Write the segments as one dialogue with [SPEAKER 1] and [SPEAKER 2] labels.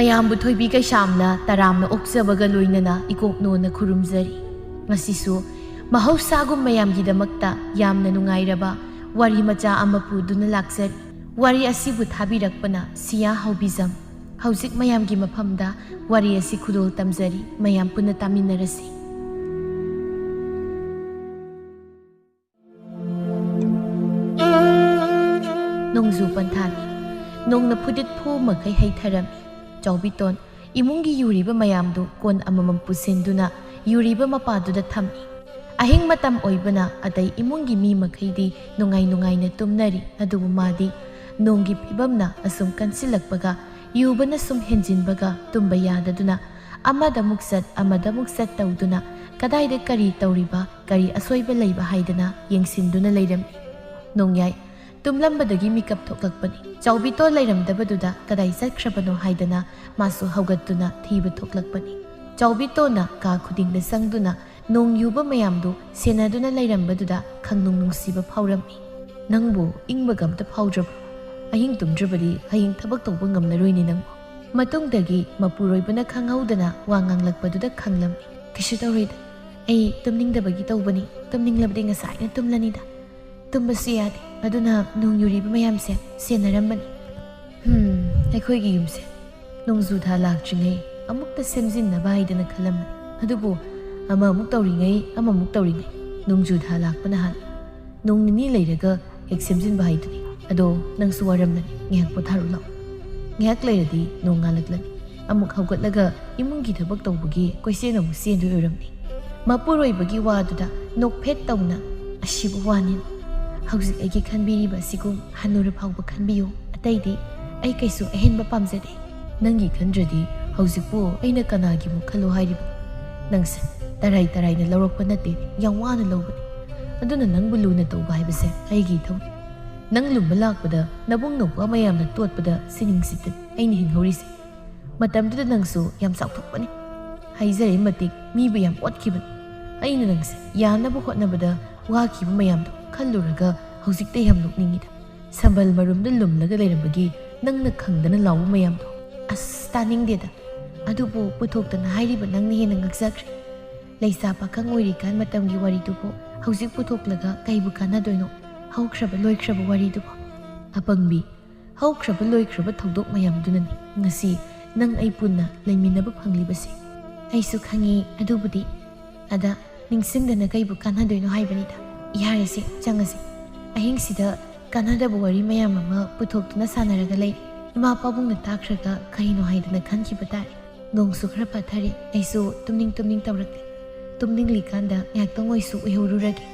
[SPEAKER 1] ꯃꯌꯥꯝꯕꯨ ꯊꯣꯏꯕꯤ ꯀꯩꯁꯥꯝꯅ ꯇꯔꯥꯝꯅ ꯑꯣꯛꯆꯕꯒ ꯂꯣꯏꯅꯅ ꯏꯀꯣꯛꯅꯣꯅ ꯈꯨꯔꯨꯝꯖꯔꯤ꯫ ꯉꯁꯤꯁꯨ ꯃꯍꯧꯁꯥꯒꯨꯝ ꯃꯌꯥꯝꯒꯤꯗꯃꯛꯇ ꯌꯥꯝꯅ ꯅꯨꯡꯉꯥꯏꯔꯕ ꯋꯥꯔꯤ ꯃꯆꯥ ꯑꯃ ꯄꯨꯗꯨꯅ ꯂꯥꯛꯆꯔꯤ꯫ ꯋꯥꯔꯤ ꯑꯁꯤꯕꯨ ꯊꯥꯕꯤꯔꯛꯄꯅ ꯁꯤꯌꯥ ꯍꯥꯎꯕꯤꯖꯝ꯫ ꯍꯧꯖꯤꯛ ꯃꯌꯥꯝꯒꯤ ꯃꯐꯝꯗ ꯋꯥꯔꯤ ꯑꯁꯤ ꯈꯨꯗꯣꯜ ꯇꯝꯖꯔꯤ꯫ ꯃꯌꯥꯝ ꯄꯨꯟꯅ ꯇꯥꯃꯤꯟꯅꯔꯁꯤ꯫ ꯅꯣꯡꯖꯨ ꯄꯟꯊꯥꯅꯤ꯫ ꯅꯣꯡꯅ ꯐꯨꯗꯤꯠ ꯐꯨꯃꯈꯩ ꯍꯩꯊꯔꯝꯃꯤ꯫ ꯆꯥꯎꯕꯤꯇꯣꯟ ꯏꯃꯨꯡꯒꯤ ꯌꯨꯔꯤꯕ ꯃꯌꯥꯝꯗꯨ ꯀꯣꯟ ꯑꯃꯃꯝ ꯄꯨꯁꯤꯟꯗꯨꯅ ꯌꯨꯔꯤꯕ ꯃꯄꯥꯗꯨꯗ ꯊꯝꯃꯤ꯫ ꯑꯍꯤꯡ ꯃꯇꯝ ꯑꯣꯏꯕꯅ ꯑꯇꯩ ꯏꯃꯨꯡꯒꯤ ꯃꯤ ꯃꯈꯩꯗꯤ ꯅꯨꯡꯉꯥꯏꯅ ꯇꯨꯝꯅꯔꯤ꯫ ꯑꯗꯨꯕꯨ ꯃꯥꯗꯤ ꯅꯣꯡꯒꯤ ꯐꯤꯕꯝꯅ ꯑꯁꯨꯝ ꯀꯟꯁꯤꯜꯂꯛꯄꯒ ꯌꯨꯕꯅ ꯁꯨꯝ ꯍꯦꯟꯖꯤꯟꯕꯒ ꯇꯨꯝꯕ ꯌꯥꯗꯗꯨꯅ ꯑꯃꯗ ꯑꯃꯨꯛ ꯆꯠ ꯑꯃꯗ ꯑꯃꯨꯛ ꯆꯠ ꯇꯧꯗꯨꯅ ꯀꯗꯥꯏꯗ ꯀꯔꯤ ꯇꯧꯔꯤꯕ ꯀꯔꯤ ꯑꯁꯣꯏꯕ ꯂꯩꯕ ꯍꯥꯏꯗꯅ ꯌꯦꯡꯁꯤꯟꯗꯨꯅ ꯂꯩꯔꯝꯃꯤ꯫ ꯅꯣꯡꯌꯥꯏ ꯇꯨꯝꯂꯝꯕꯗꯒꯤ ꯃꯤꯀꯞ ꯊꯣꯛꯂꯛꯄꯅꯤ꯫ ꯆꯥꯎꯕꯤꯇꯣꯟ ꯂꯩꯔꯝꯗꯕꯗꯨꯗ ꯀꯗꯥꯏ ꯆꯠꯈ꯭ꯔꯕꯅꯣ ꯍꯥꯏꯗꯅ ꯃꯥꯁꯨ ꯍꯧꯒꯠꯇꯨꯅ ꯊꯤꯕ ꯊꯣꯛꯂꯛꯄꯅꯤ꯫ ꯆꯥꯎꯕꯤꯇꯣꯟꯅ ꯀꯥ ꯈꯨꯗꯤꯡꯗ ꯆꯪꯗꯨꯅ ꯅꯣꯡ ꯌꯨꯕ ꯃꯌꯥꯝꯗꯨ ꯁꯦꯟꯅꯗꯨꯅ ꯂꯩꯔꯝꯕꯗꯨꯗ ꯈꯪꯅꯨꯡ ꯅꯨꯡꯁꯤꯕ ꯐꯥꯎꯔꯝꯃꯤ꯫ ꯅꯪꯕꯨ ꯏꯪꯕꯒ ꯑꯝꯇ ꯐꯥꯎꯗ꯭ꯔꯕ꯭ꯔꯣ? ꯑꯍꯤꯡ ꯇꯨꯝꯗ꯭ꯔꯕꯗꯤ ꯍꯌꯦꯡ ꯊꯕꯛ ꯇꯧꯕ ꯉꯝꯂꯔꯣꯏꯅꯦ ꯅꯪꯕꯨ꯫ ꯃꯇꯨꯡꯗꯒꯤ ꯃꯄꯨꯔꯣꯏꯕꯅ ꯈꯪꯍꯧꯗꯅ ꯋꯥ ꯉꯥꯡꯂꯛꯄꯗꯨꯗ ꯈꯪꯂꯝꯃꯤ꯫ ꯀꯩꯁꯨ ꯇꯧꯔꯣꯏꯗ, ꯑꯩ ꯇꯨꯝꯅꯤꯡꯗꯕꯒꯤ ꯇꯧꯕꯅꯤ꯫ ꯇꯨꯝꯅꯤꯡꯂꯕꯗꯤ ꯉꯁꯥꯏꯅ ꯇꯨꯝꯂꯅꯤꯗ꯫ ꯇꯨꯝꯕꯁꯨ ꯌꯥꯗꯦ, ꯑꯗꯨꯅ ꯅꯣꯡ ꯌꯨꯔꯤꯕ ꯃꯌꯥꯝꯁꯦ ꯁꯦꯟꯅꯔꯝꯕꯅꯤ꯫ ꯑꯩꯈꯣꯏꯒꯤ ꯌꯨꯝꯁꯦ ꯅꯣꯡꯖꯨ ꯊꯥ ꯂꯥꯛꯇ꯭ꯔꯤꯉꯩ ꯑꯃꯨꯛꯇ ꯁꯦꯝꯖꯤꯟꯅꯕ ꯍꯥꯏꯗꯅ ꯈꯜꯂꯝꯕꯅꯤ꯫ ꯑꯗꯨꯕꯨ ꯑꯃꯃꯨꯛ ꯇꯧꯔꯤꯉꯩ ꯑꯃꯃꯨꯛ ꯇꯧꯔꯤꯉꯩ ꯅꯣꯡꯖꯨ ꯊꯥ ꯂꯥꯛꯄꯅ ꯍꯥꯟꯅ ꯅꯣꯡ ꯅꯤꯅꯤ ꯂꯩꯔꯒ ꯍꯦꯛ ꯁꯦꯝꯖꯤꯟꯕ ꯍꯥꯏꯗꯨꯅꯤ꯫ ꯑꯗꯣ ꯅꯪꯁꯨ ꯋꯥꯔꯝꯂꯅꯤ, ꯉꯥꯏꯍꯥꯛ ꯄꯣꯊꯥꯔꯨ ꯂꯥꯛꯑꯣ꯫ ꯉꯥꯏꯍꯥꯛ ꯂꯩꯔꯗꯤ ꯅꯣꯡ ꯉꯥꯜꯂꯛꯂꯅꯤ꯫ ꯑꯃꯨꯛ ꯍꯧꯒꯠꯂꯒ ꯏꯃꯨꯡꯒꯤ ꯊꯕꯛ ꯇꯧꯕꯒꯤ ꯀꯣꯏꯆꯦꯟ ꯑꯃꯨꯛ ꯆꯦꯟꯗꯣꯏ ꯑꯣꯏꯔꯝꯅꯤ꯫ ꯃꯄꯨꯔꯣꯏꯕꯒꯤ ꯋꯥꯗꯨꯗ ꯅꯣꯛꯐꯦꯠ ꯇꯧꯅ ꯑꯁꯤꯕꯨ ꯋꯥꯅꯤ꯫ ꯍꯧꯖꯤꯛ ꯑꯩꯒꯤ ꯈꯟꯕꯤꯔꯤꯕ ꯑꯁꯤꯒꯨꯝ ꯍꯟꯅꯨꯔ ꯐꯥꯎꯕ ꯈꯟꯕꯤꯌꯨ꯫ ꯑꯇꯩꯗꯤ ꯑꯩ ꯀꯩꯁꯨ ꯑꯍꯦꯟꯕ ꯄꯥꯝꯖꯗꯦ꯫ ꯅꯪꯒꯤ ꯈꯟꯗ꯭ꯔꯗꯤ ꯍꯧꯖꯤꯛꯄꯨ ꯑꯩꯅ ꯀꯅꯥꯒꯤꯃꯨꯛ ꯈꯜꯂꯣ ꯍꯥꯏꯔꯤꯕ? ꯅꯪꯁꯦ ꯇꯔꯥꯏꯅ ꯂꯧꯔꯛꯄ ꯅꯠꯇꯦ, ꯌꯥꯝ ꯋꯥꯅ ꯂꯧꯕꯅꯤ꯫ ꯑꯗꯨꯅ ꯅꯪꯕꯨ ꯂꯨꯅ ꯇꯧꯕ ꯍꯥꯏꯕꯁꯦ ꯑꯩꯒꯤ ꯏꯊꯧꯅꯤ꯫ ꯅꯪ ꯂꯨꯝꯕ ꯂꯥꯛꯄꯗ ꯅꯕꯨꯡ ꯅꯧꯄ꯭ꯋꯥ ꯃꯌꯥꯝꯅ ꯇꯣꯠꯄꯗ ꯁꯤꯅꯤꯡ ꯁꯤꯠꯇꯅꯤ ꯑꯩꯅ ꯍꯤꯡꯍꯧꯔꯤꯁꯦ꯫ ꯃꯇꯝꯗꯨꯗ ꯅꯪꯁꯨ ꯌꯥꯝ ꯆꯥꯎꯊꯣꯛꯄꯅꯤ, ꯍꯩꯖꯔꯤ ꯃꯇꯤꯛ ꯃꯤꯕꯨ ꯌꯥꯝ ꯑꯣꯠꯈꯤꯕꯅꯤ꯫ ꯑꯩꯅ ꯅꯪꯁꯦ ꯌꯥꯅꯕ ꯍꯣꯠꯅꯕꯗ ꯋꯥꯈꯤꯕ ꯃꯌꯥꯝꯗꯣ ꯈꯜꯂꯨꯔꯒ ꯍꯧꯖꯤꯛꯇ ꯌꯥꯝ ꯅꯣꯛꯅꯤꯡꯉꯤꯗ꯫ ꯁꯝꯕꯜ ꯃꯔꯨꯝꯗ ꯂꯨꯝꯂꯒ ꯂꯩꯔꯝꯕꯒꯤ ꯅꯪꯅ ꯈꯪꯗꯅ ꯂꯥꯎꯕ ꯃꯌꯥꯝꯗꯣ ꯑꯁ ꯇꯥꯅꯤꯡꯗꯦꯗ꯫ ꯑꯗꯨꯕꯨ ꯄꯨꯊꯣꯛꯇꯅ ꯍꯥꯏꯔꯤꯕ ꯅꯪꯅ ꯍꯦꯟꯅ ꯉꯛꯆꯈ꯭ꯔꯦ꯫ ꯂꯩꯁꯥ パꯈꯪ ꯑꯣꯏꯔꯤꯀꯥꯟ ꯃꯇꯝꯒꯤ ꯋꯥꯔꯤꯗꯨꯕꯨ ꯍꯧꯖꯤꯛ ꯄꯨꯊꯣꯛꯂꯒ ꯀꯩꯕꯨ ꯀꯥꯟꯅꯗꯣꯏꯅꯣ? ꯍꯧꯈ꯭ꯔꯕ ꯂꯣꯏꯈ꯭ꯔꯕ ꯋꯥꯔꯤꯗꯨꯕꯨ꯫ ꯑꯄꯪꯕꯤ, ꯍꯧꯈ꯭ꯔꯕ ꯂꯣꯏꯈ꯭ꯔꯕ ꯊꯧꯗꯣꯛ ꯃꯌꯥꯝꯗꯨꯅꯅꯤ ꯉꯁꯤ ꯅꯪ ꯑꯩ ꯄꯨꯟꯅ ꯂꯩꯃꯤꯟꯅꯕ ꯐꯪꯂꯤꯕꯁꯦ꯫ ꯑꯩꯁꯨ ꯈꯪꯉꯤ ꯑꯗꯨꯕꯨꯗꯤ, ꯑꯗ ꯅꯤꯡꯁꯤꯡꯗꯅ ꯀꯩꯕꯨ ꯀꯥꯟꯅꯗꯣꯏꯅꯣ ꯍꯥꯏꯕꯅꯤꯗ꯫ ꯌꯥꯔꯦꯁꯦ, ꯆꯪꯉꯁꯤ꯫ ꯑꯍꯤꯡꯁꯤꯗ ꯀꯥꯟꯅꯗꯕ ꯋꯥꯔꯤ ꯃꯌꯥꯝ ꯑꯃ ꯄꯨꯊꯣꯛꯇꯨꯅ ꯁꯥꯟꯅꯔꯒ ꯂꯩ꯫ ꯏꯃꯥ ꯄꯥꯕꯨꯡꯅ ꯇꯥꯈ꯭ꯔꯒ ꯀꯩꯅꯣ ꯍꯥꯏꯗꯅ ꯈꯟꯈꯤꯕ ꯇꯥꯔꯦ꯫ ꯅꯣꯡꯁꯨ ꯈꯔ ꯄꯥꯊꯔꯦ, ꯑꯩꯁꯨ ꯇꯨꯝꯅꯤꯡ ꯇꯧꯔꯛꯂꯦ꯫ ꯇꯨꯝꯅꯤꯡꯂꯤꯀꯥꯟꯗ ꯉꯥꯏꯍꯥꯛꯇꯪ ꯑꯣꯏꯁꯨ ꯎꯏꯍꯧꯔꯨꯔꯒꯦ꯫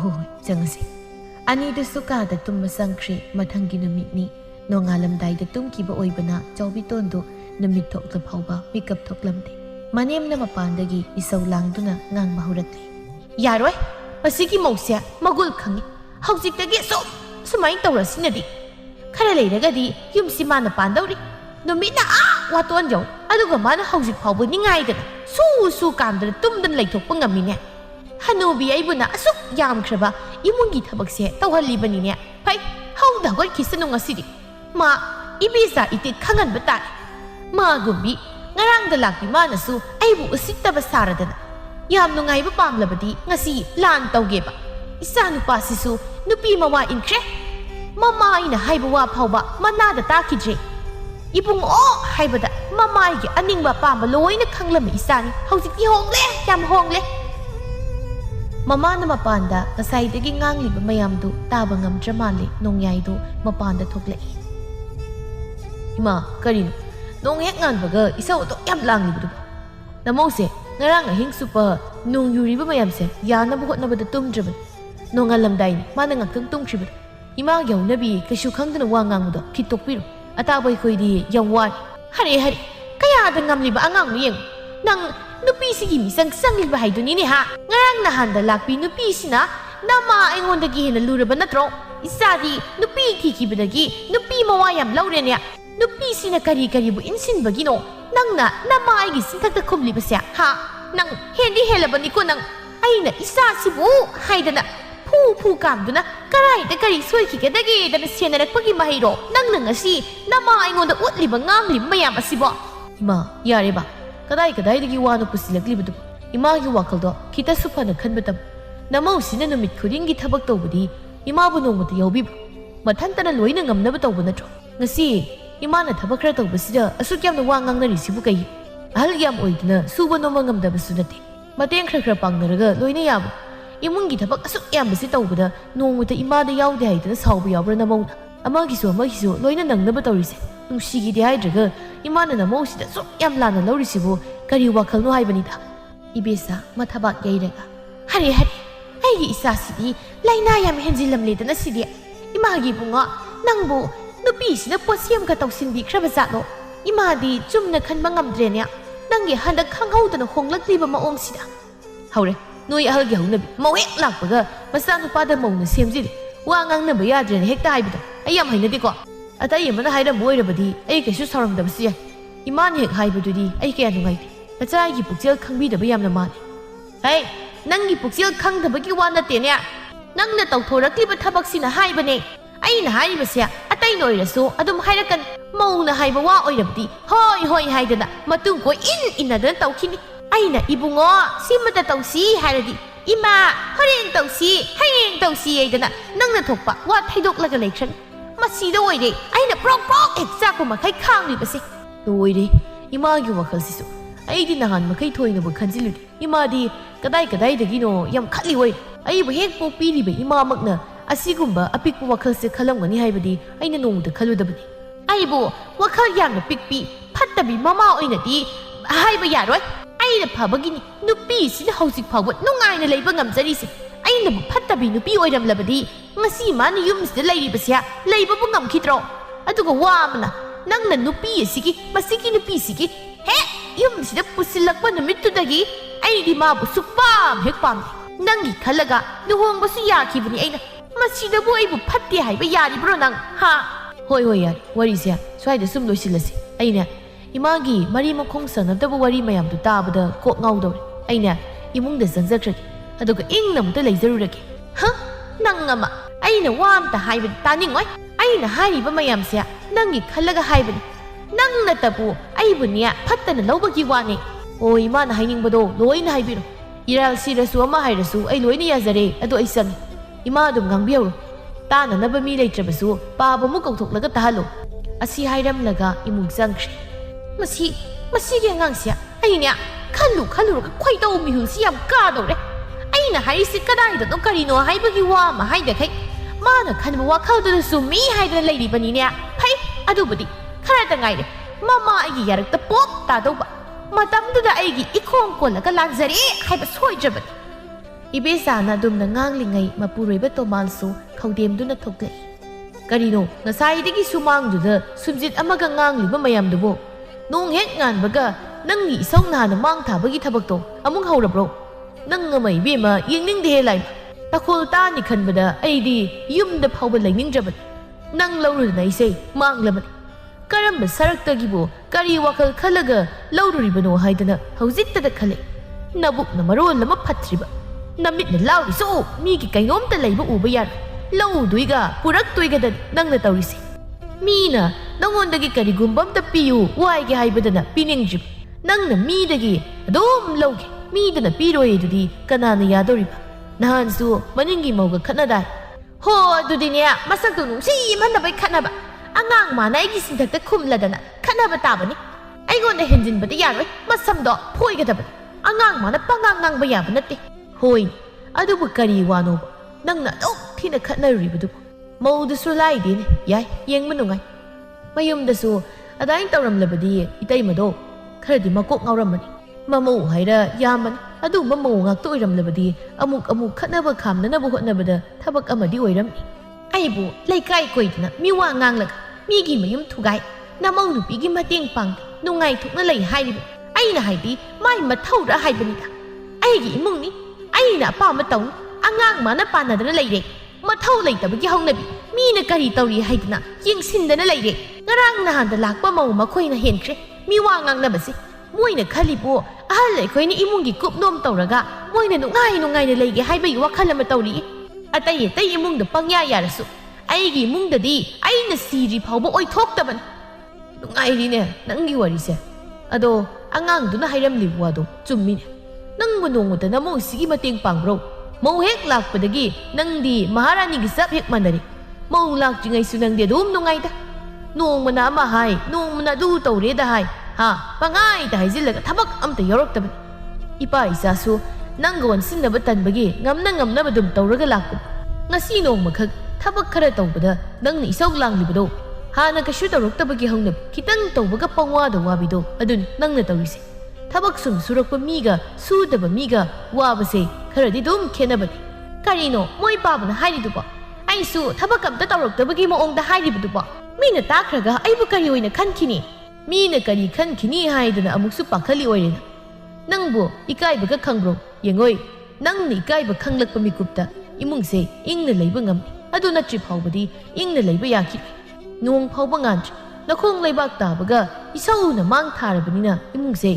[SPEAKER 1] ꯍꯣꯏ ꯆꯪꯉꯁꯤ꯫ ꯑꯅꯤꯗꯨꯁꯨ ꯀꯥꯗ ꯇꯨꯝꯕ ꯆꯪꯈ꯭ꯔꯦ꯫ ꯃꯊꯪꯒꯤ ꯅꯨꯃꯤꯠꯅꯤ꯫ ꯅꯣꯡꯉꯥꯜꯂꯝꯗꯥꯏꯗ ꯇꯨꯝꯈꯤꯕ ꯑꯣꯏꯕꯅ ꯆꯥꯎꯕꯤꯇꯣꯟꯗꯨ ꯅꯨꯃꯤꯠ ꯊꯣꯛꯂ ꯐꯥꯎꯕ ꯃꯤꯀꯞ ꯊꯣꯛꯂꯝꯗꯦ꯫ ꯃꯅꯦꯝꯅ ꯃꯄꯥꯟꯗꯒꯤ ꯏꯁꯧ ꯂꯥꯡꯗꯨꯅ ꯉꯥꯡꯕ ꯍꯧꯔꯛꯂꯦ꯫ ꯌꯥꯔꯣꯏ, ꯃꯁꯤꯒꯤ ꯃꯧꯁꯦ ꯃꯒꯨꯜ ꯈꯪꯉꯤ꯫ ꯍꯧꯖꯤꯛꯇꯒꯤ ꯁꯨꯃꯥꯏꯅ ꯇꯧꯔꯁꯤꯅꯗꯤ ꯈꯔ ꯂꯩꯔꯒꯗꯤ ꯌꯨꯝꯁꯤ ꯃꯥꯅ ꯄꯥꯟꯗꯧꯔꯤ꯫ ꯅꯨꯃꯤꯠꯅ ꯋꯥꯇꯣꯟ ꯌꯧ, ꯑꯗꯨꯒ ꯃꯥꯅ ꯍꯧꯖꯤꯛ ꯐꯥꯎꯕ ꯅꯤꯡꯉꯥꯏꯗꯅ ꯁꯨ ꯀꯥꯝꯗꯅ ꯇꯨꯝꯗꯅ ꯂꯩꯊꯣꯛꯄ ꯉꯝꯃꯤꯅꯦ꯫ ꯍꯅꯨꯕꯤ ꯑꯩꯕꯨꯅ ꯑꯁꯨꯛ ꯌꯥꯝꯈ꯭ꯔꯕ ꯏꯃꯨꯡꯒꯤ ꯊꯕꯛꯁꯦ ꯇꯧꯍꯜꯂꯤꯕꯅꯤꯅꯦ꯫ ꯐꯩ, ꯍꯧꯗ ꯍꯧꯒꯠꯈꯤꯁꯅꯨ ꯉꯁꯤꯗꯤ꯫ ꯃꯥ ꯏꯕꯦꯆꯥ ꯏꯇꯤꯛ ꯈꯪꯍꯟꯕ ꯇꯥꯔꯦ꯫ ꯃꯥꯒꯨꯝꯕꯤ ꯉꯔꯥꯡꯗ ꯂꯥꯛꯄꯤ ꯃꯥꯅꯁꯨ ꯑꯩꯕꯨ ꯎꯁꯤꯠꯇꯕ ꯁꯥꯔꯗꯅ ꯌꯥꯝ ꯅꯨꯡꯉꯥꯏꯕ ꯄꯥꯝꯂꯕꯗꯤ ꯉꯁꯤ ꯂꯥꯟ ꯇꯧꯒꯦꯕ꯫ ꯏꯆꯥ ꯅꯨꯄꯥꯁꯤꯁꯨ ꯅꯨꯄꯤ ꯃꯋꯥ ꯏꯟꯈ꯭ꯔꯦ꯫ ꯃꯃꯥꯏꯅ ꯍꯥꯏꯕ ꯋꯥ ꯐꯥꯎꯕ ꯃꯅꯥꯗ ꯇꯥꯈꯤꯗ꯭ꯔꯦ꯫ ꯏꯕꯨꯡꯉꯣ ꯍꯥꯏꯕꯗ ꯃꯃꯥꯏꯒꯤ ꯑꯅꯤꯡꯕ ꯑꯄꯥꯝꯕ ꯂꯣꯏꯅ ꯈꯪꯂꯝꯕ ꯏꯆꯥꯅꯤ꯫ ꯍꯧꯖꯤꯛꯇꯤ ꯍꯣꯡꯂꯦ, ꯌꯥꯝ ꯍꯣꯡꯂꯦ꯫ ꯃꯃꯥꯅ ꯃꯄꯥꯟꯗ ꯉꯁꯥꯏꯗꯒꯤ ꯉꯥꯡꯂꯤꯕ ꯃꯌꯥꯝꯗꯨ ꯇꯥꯕ ꯉꯝꯗ꯭ꯔ ꯃꯥꯜꯂꯦ꯫ ꯅꯣꯡꯌꯥꯏꯗꯨ ꯃꯄꯥꯟꯗ ꯊꯣꯛꯂꯛꯏ꯫ ꯏꯃꯥ, ꯀꯔꯤꯅꯣ ꯅꯣꯡ ꯍꯦꯛ ꯉꯥꯟꯕꯒ ꯏꯁꯧ ꯑꯗꯨꯛ ꯌꯥꯝ ꯂꯥꯡꯂꯤꯕꯗꯨꯕꯨ? ꯅꯃꯧꯁꯦ ꯉꯔꯥꯡ ꯑꯍꯤꯡ ꯆꯨꯞꯄ ꯅꯣꯡ ꯌꯨꯔꯤꯕ ꯃꯌꯥꯝꯁꯦ ꯌꯥꯅꯕ ꯍꯣꯠꯅꯕꯗ ꯇꯨꯝꯗ꯭ꯔꯕꯅꯤ꯫ ꯅꯣꯡꯉꯥꯜꯂꯝꯗꯥꯏꯅꯤ ꯃꯥꯅ ꯉꯥꯛꯇꯪ ꯇꯨꯝꯈ꯭ꯔꯤꯕꯗꯣ꯫ ꯏꯃꯥꯒꯤ ꯍꯧꯅꯕꯤ ꯀꯩꯁꯨ ꯈꯪꯗꯅ ꯋꯥ ꯉꯥꯡꯕꯗꯣ ꯈꯤꯠꯇꯣꯛꯄꯤꯔꯣ꯫ ꯑꯇꯥꯕ ꯑꯩꯈꯣꯏꯗꯤ ꯌꯥꯝ ꯋꯥꯔꯤ꯫ ꯍꯔꯦ ꯀꯌꯥꯗ ꯉꯝꯂꯤꯕ ꯑꯉꯥꯡꯅꯣ ꯌꯦꯡꯉꯨ꯫ ꯅꯪ ꯅꯨꯄꯤꯁꯤꯒꯤ ꯃꯤꯆꯪ ꯆꯪꯂꯤꯕ ꯍꯥꯏꯗꯨꯅꯤꯅꯦ ꯍꯥ? ꯉꯔꯥꯡ ꯅꯍꯥꯟꯗ ꯂꯥꯛꯄꯤ ꯅꯨꯄꯤꯁꯤꯅ ꯅꯃꯥ ꯑꯩꯉꯣꯟꯗꯒꯤ ꯍꯦꯟꯅ ꯂꯨꯔꯕ ꯅꯠꯇ꯭ꯔꯣ? ꯏꯆꯥꯗꯤ ꯅꯨꯄꯤ ꯊꯤꯈꯤꯕꯗꯒꯤ ꯅꯨꯄꯤ ꯃꯋꯥ ꯌꯥꯝ ꯂꯧꯔꯦꯅꯦ꯫ ꯅꯨꯄꯤꯁꯤꯅ ꯀꯔꯤꯕꯨ ꯏꯟꯁꯤꯟꯕꯒꯤꯅꯣ ꯅꯪꯅ ꯅꯃꯥ ꯑꯩꯒꯤ ꯆꯤꯟꯊꯛꯇ ꯈꯨꯝꯂꯤꯕꯁꯦ? ꯍꯥ? ꯅꯪ ꯍꯦꯟꯗꯤ ꯍꯦꯜꯂꯕꯅꯤꯀꯣ ꯅꯪ꯫ ꯑꯩꯅ ꯏꯆꯥꯁꯤꯕꯨ ꯍꯥꯏꯗꯅ ꯐꯨ ꯀꯥꯝꯗꯨꯅ ꯀꯔꯥꯏꯗ ꯀꯔꯤ ꯁꯣꯏꯈꯤꯒꯗꯒꯦꯗꯅ ꯁꯦꯟꯅꯔꯛꯄꯒꯤ ꯃꯍꯩꯔꯣ ꯅꯪꯅ ꯉꯁꯤ ꯅꯃꯥ ꯑꯩꯉꯣꯟꯗ ꯎꯠꯂꯤꯕ ꯉꯥꯡꯂꯤꯕ ꯃꯌꯥꯝ ꯑꯁꯤꯕꯣ? ꯏꯃꯥ ꯌꯥꯔꯦꯕ ꯀꯗꯥꯏꯗꯒꯤ ꯋꯥꯅꯣ ꯄꯨꯁꯤꯜꯂꯛꯂꯤꯕꯗꯨꯕꯨ ꯏꯃꯥꯒꯤ ꯋꯥꯈꯜꯗꯣ ꯈꯤꯇꯁꯨ ꯐꯅ ꯈꯟꯕꯇꯕꯨ ꯅꯃꯧꯁꯤꯅ ꯅꯨꯃꯤꯠ ꯈꯨꯗꯤꯡꯒꯤ ꯊꯕꯛ ꯇꯧꯕꯗꯤ ꯏꯃꯥꯕꯨ ꯅꯣꯡꯃꯇ ꯌꯥꯎꯕꯤꯕ꯭ꯔꯣ ꯃꯊꯟꯇꯅ ꯂꯣꯏꯅ ꯉꯝꯅꯕ ꯇꯧꯕ ꯅꯠꯇ꯭ꯔꯣ ꯉꯁꯤ ꯏꯃꯥꯅ ꯊꯕꯛ ꯈꯔ ꯇꯧꯕꯁꯤꯗ ꯑꯁꯨꯛ ꯌꯥꯝꯅ ꯋꯥ ꯉꯥꯡꯅꯔꯤꯁꯤꯕꯨ ꯀꯩꯒꯤ ꯑꯍꯜ ꯌꯥꯝ ꯑꯣꯏꯗꯨꯅ ꯁꯨꯕ ꯅꯣꯝꯕ ꯉꯝꯗꯕꯁꯨ ꯅꯠꯇꯦ ꯃꯇꯦꯡ ꯈꯔ ꯄꯥꯡꯅꯔꯒ ꯂꯣꯏꯅ ꯌꯥꯕ 이문기 다박 아숙 얌ꯕꯁꯤ ꯇꯧꯕꯗ ꯅꯣꯡꯃꯇ ꯏꯃꯥꯗ ꯌꯥꯎꯗꯦ ꯍꯥꯏꯗꯅ ꯁꯥꯎꯕ ꯌꯥꯎꯕ꯭ꯔꯥ ꯅꯃꯧꯅ ꯑꯃꯒꯤꯁꯨ ꯂꯣꯏꯅ ꯅꯪꯅꯕ ꯇꯧꯔꯤꯁꯦ ꯅꯨꯡꯁꯤꯒꯤꯗꯦ ꯍꯥꯏꯗ꯭ꯔꯒ ꯏꯃꯥꯅ ꯅꯃꯧꯁꯤꯗ ꯁꯨꯛ ꯌꯥꯝ ꯂꯥꯟꯅ ꯂꯧꯔꯤꯁꯤꯕꯨ ꯀꯔꯤ ꯋꯥꯈꯜꯅꯣ ꯍꯥꯏꯕꯅꯤꯗ 이베사 마타박 예이래가 하리 아이기 이사시디 라이나 얌 헨질람레드나 시디 이마기 붕어 낭보 누비시나 포시엄가 떡신비 크라바자노 이마디 쫌나 칸마 ngamdre냐 낭게 한다 캉하우드나 홍락리바 마옹시다 하우래 너희 아흑이 하우나비 마웩 락바가 마사누파다 마우나 셈지리 와 ngangnaba yadrena hekta haibdo ayam hainadiko atai yamana haira moirabadi ai kaisu saramdabasi yai iman hek haibadudi ai kaya nungaite nachai pukjel khangbidaba yamna mani hey nangi pukjel khangdabagi wa natene nangna tawthorakliba thabaksina haibane aina haibase atai noirasu adum hairakan mauna haiba wa oirabdi hoi haidana matung ko inadana tawkhini aina ibungo simata tawsi hairadi ima horen tawsi hayeng tawsi aidana nangna thokpa wa thaidoklaga lection masida oire aina prok exact makai khangribase loire imagi wakhalsisu aidi nahan makai thoinabu khanjiludi imadi kadai dagino yam khali oi aibu hek pokpiriba imamakna asigumba apikpu wakhalse khalamgani haibadi aina nongda khaludabani aibu wakhal yamna pikpi phattabi mama oinadi haiba yaroi aina phabagini nupi sina hausik phawba nungaina leiba ngamjarise aina bu phattabi nupi oiramlabadi ngasi man yumsida leiribasya leiba bu ngamkhidro aduga wamna nangna nupi asigi masigi nupi sigi he yumsida pusilakpa numittudagi aidi mabu supam hek pamde nangi khalaga nuhongbasu yakhibani aina masida bu aibu phatte haiba yaribro nang ha hoi yari warisya swaida sum loisilasi aina imagi mari makhong sanabdabu wari mayamdu tabada kok ngawdore aina imungda zanjakragi aduga ingnamta leizarurage ha nangama aina wamta haibani taningoi aina hariba mayamse nangi khalaga haibani nangna tabu aibunia phattana lawbagi wane o imana hainingbado loina haibiro iral sirasu ama hairasu ai loina yazare adu ai sang ima dum ngangbiyo tana naba mi leitrabasu paba mu kauthok tahalo asi hairamlaga imung sangkhri masi ge ngangsia aina khalu ga khwaidau mihulsi yam ka dore aina haisi kadai da no karino haibagi wa ma haida khai mana khanba wa khawda su mi haida leiri bani ne phai adubudi khara ta ngai mama agi yarak ta pop ta doba matam du da aigi ikhong ko laga lanjari haiba soijabat ibesa na dum na nganglingai mapuroiba tomalsu khawdem du na thokle karino ngasai digi sumang du da subjit amaga ngangliba mayam dubo nong hek nganbaga nangi isong na mang thabagi thabakto amung haurabro nang ngamai bema yingning de helai takhol ta ni khanbada aidi yumda phawba lainingjabat nang lawru nai sei manglabat karamba saraktagi bo kari wakal khalaga lawruribano haidana haujikta da khale nabuk na marol lama phatriba namit na lawri so mi ki kainomta leiba uba yar law duiga purak tuiga da nang na tawrisi mina nangondagi karigumbam ta piyu waige haibadana piningjib nangna midagi adom lawge midana piroi dudi kanana yadoriba nahansu maningi mawga khanadai ho dudinya masak tu nungsi manna bai khanaba angang mana aigi sinthakta khumladana khanaba tabani aigonda henjinbada yaroi masamdo phoigadaba angang mana pangang ngangba yaba natte hoi adubu kari wano nangna dok thina khanaribadu maudusu laidine yai yengma nungai mayumdasu adain tawramlabadi itaimado kharadi makok ngawramani mamau haira yamani adu mamau ngakto oiramlabadi amuk khanaba khamnanabu hotnabada thabak amadi oiramni aibu laikai koidna miwa nganglaga migi mayum thugai namau nupigi mateng pang nungai thukna lei hairiba aina haidi mai mathawra haibanida aigi imungni aina pama taw angang mana panadana leire mathau leitabagi haunabi mina kari tawri haidna yengsindana leire ngarang nahanda lakpa mau makhoina henkre miwa ngangnabasi moina khalibo ahal ekhoini imungi kupnom tawraga moina nungai na leige haibai wakhalama tawri atai imungda pangya yarasu aigi imungdadi aina siri phawba oithoktaban nungai rine nangi warise ꯑꯗꯣ ꯑꯉꯥꯡꯗꯨꯅ ꯍꯥꯏꯔꯝꯂꯤꯕ ꯋꯥꯗꯣ ꯆꯨꯝꯃꯤꯅꯦ ꯅꯪꯕꯨ ꯅꯣꯡꯃꯇ ꯅꯃꯧ ꯁꯤꯒꯤ ꯃꯇꯦꯡ ꯄꯥꯡꯕ꯭ꯔꯣ ꯃꯧ ꯍꯦꯛ ꯂꯥꯛꯄꯗꯒꯤ ꯅꯪꯗꯤ ꯃꯍꯥꯔꯥꯅꯤꯒꯤ ꯆꯞ ꯍꯦꯛ ꯃꯥꯟꯅꯔꯦ ꯃꯧ ꯂꯥꯛꯇ꯭ꯔꯤꯉꯩꯁꯨ ꯅꯪꯗꯤ ꯑꯗꯨꯝ ꯅꯨꯡꯉꯥꯏꯗ ꯅꯣꯡꯃꯅ ꯑꯃ ꯍꯥꯏ ꯅꯣꯡꯃꯅ ꯑꯗꯨ ꯇꯧꯔꯦꯗ ꯍꯥꯏ ꯄꯪꯍꯥꯏꯗ ꯍꯥꯏꯖꯤꯜꯂꯒ ꯊꯕꯛ ꯑꯝꯇ ꯌꯥꯎꯔꯛꯇꯕꯅꯤ ꯏꯄꯥ ꯏꯆꯥꯁꯨ ꯅꯪꯒ ꯑꯣꯟꯁꯤꯟꯅꯕ ꯇꯟꯕꯒꯤ ꯉꯝꯅꯕ ꯑꯗꯨꯝ ꯇꯧꯔꯒ ꯂꯥꯛꯄꯅꯤ ꯉꯁꯤ ꯅꯣꯡꯃꯈꯛ ꯊꯕꯛ ꯈꯔ ꯇꯧꯕꯗ ꯅꯪꯅ ꯏꯁꯧ ꯂꯥꯡꯂꯤꯕꯗꯣ ꯍꯥꯟꯅ ꯀꯩꯁꯨ ꯇꯧꯔꯛꯇꯕꯒꯤ ꯍꯧꯅ ꯈꯤꯇꯪ ꯇꯧꯕꯒ ꯄꯪꯋꯥꯗ ꯋꯥꯕꯤꯗꯣ ꯑꯗꯨꯅꯤ ꯅꯪꯅ ꯇꯧꯔꯤꯁꯦ ꯊꯕꯛ ꯁꯨꯝ ꯁꯨꯔꯛꯄ ꯃꯤꯒ ꯁꯨꯗꯕ ꯃꯤꯒ ꯋꯥꯕꯁꯦ ꯈꯔꯗꯤ ꯑꯗꯨꯝ ꯈꯦꯠꯅꯕꯅꯤ ꯀꯔꯤꯅꯣ ꯃꯣꯏ ꯄꯥꯕꯅ ꯍꯥꯏꯔꯤꯗꯨꯕꯣ ꯑꯩꯁꯨ ꯊꯕꯛ ꯑꯝꯇ ꯇꯧꯔꯛꯇꯕꯒꯤ ꯃꯑꯣꯡꯗ ꯍꯥꯏꯔꯤꯕꯗꯨꯕꯣ ꯃꯤꯅ ꯇꯥꯈ꯭ꯔꯒ ꯑꯩꯕꯨ ꯀꯔꯤ ꯑꯣꯏꯅ ꯈꯟꯈꯤꯅꯤ ꯃꯤꯅ ꯀꯔꯤ ꯈꯟꯈꯤꯅꯤ ꯍꯥꯏꯗꯅ ꯑꯃꯨꯛꯁꯨ ꯄꯥꯈꯠꯂꯤ ꯑꯣꯏꯔꯦꯅ ꯅꯪꯕꯨ ꯏꯀꯥꯏꯕꯒ ꯈꯪꯕ꯭ꯔꯣ ꯌꯦꯡꯉꯣꯏ ꯅꯪꯅ ꯏꯀꯥꯏꯕ ꯈꯪꯂꯛꯄ ꯃꯤꯀꯨꯞꯇ ꯏꯃꯨꯡꯁꯦ ꯏꯪꯅ ꯂꯩꯕ ꯉꯝꯃꯤ ꯑꯗꯨ ꯅꯠꯇ꯭ꯔꯤ ꯐꯥꯎꯕꯗꯤ ꯏꯪꯅ ꯂꯩꯕ ꯌꯥꯈꯤꯔꯣꯏ ꯅꯣꯡ ꯐꯥꯎꯕ ꯉꯥꯟꯗ꯭ꯔꯤ ꯅꯈꯣꯡ ꯂꯩꯕꯥꯛ ꯇꯥꯕꯒ ꯏꯁꯧꯅ ꯃꯥꯡ ꯊꯥꯔꯕꯅꯤꯅ ꯏꯃꯨꯡꯁꯦ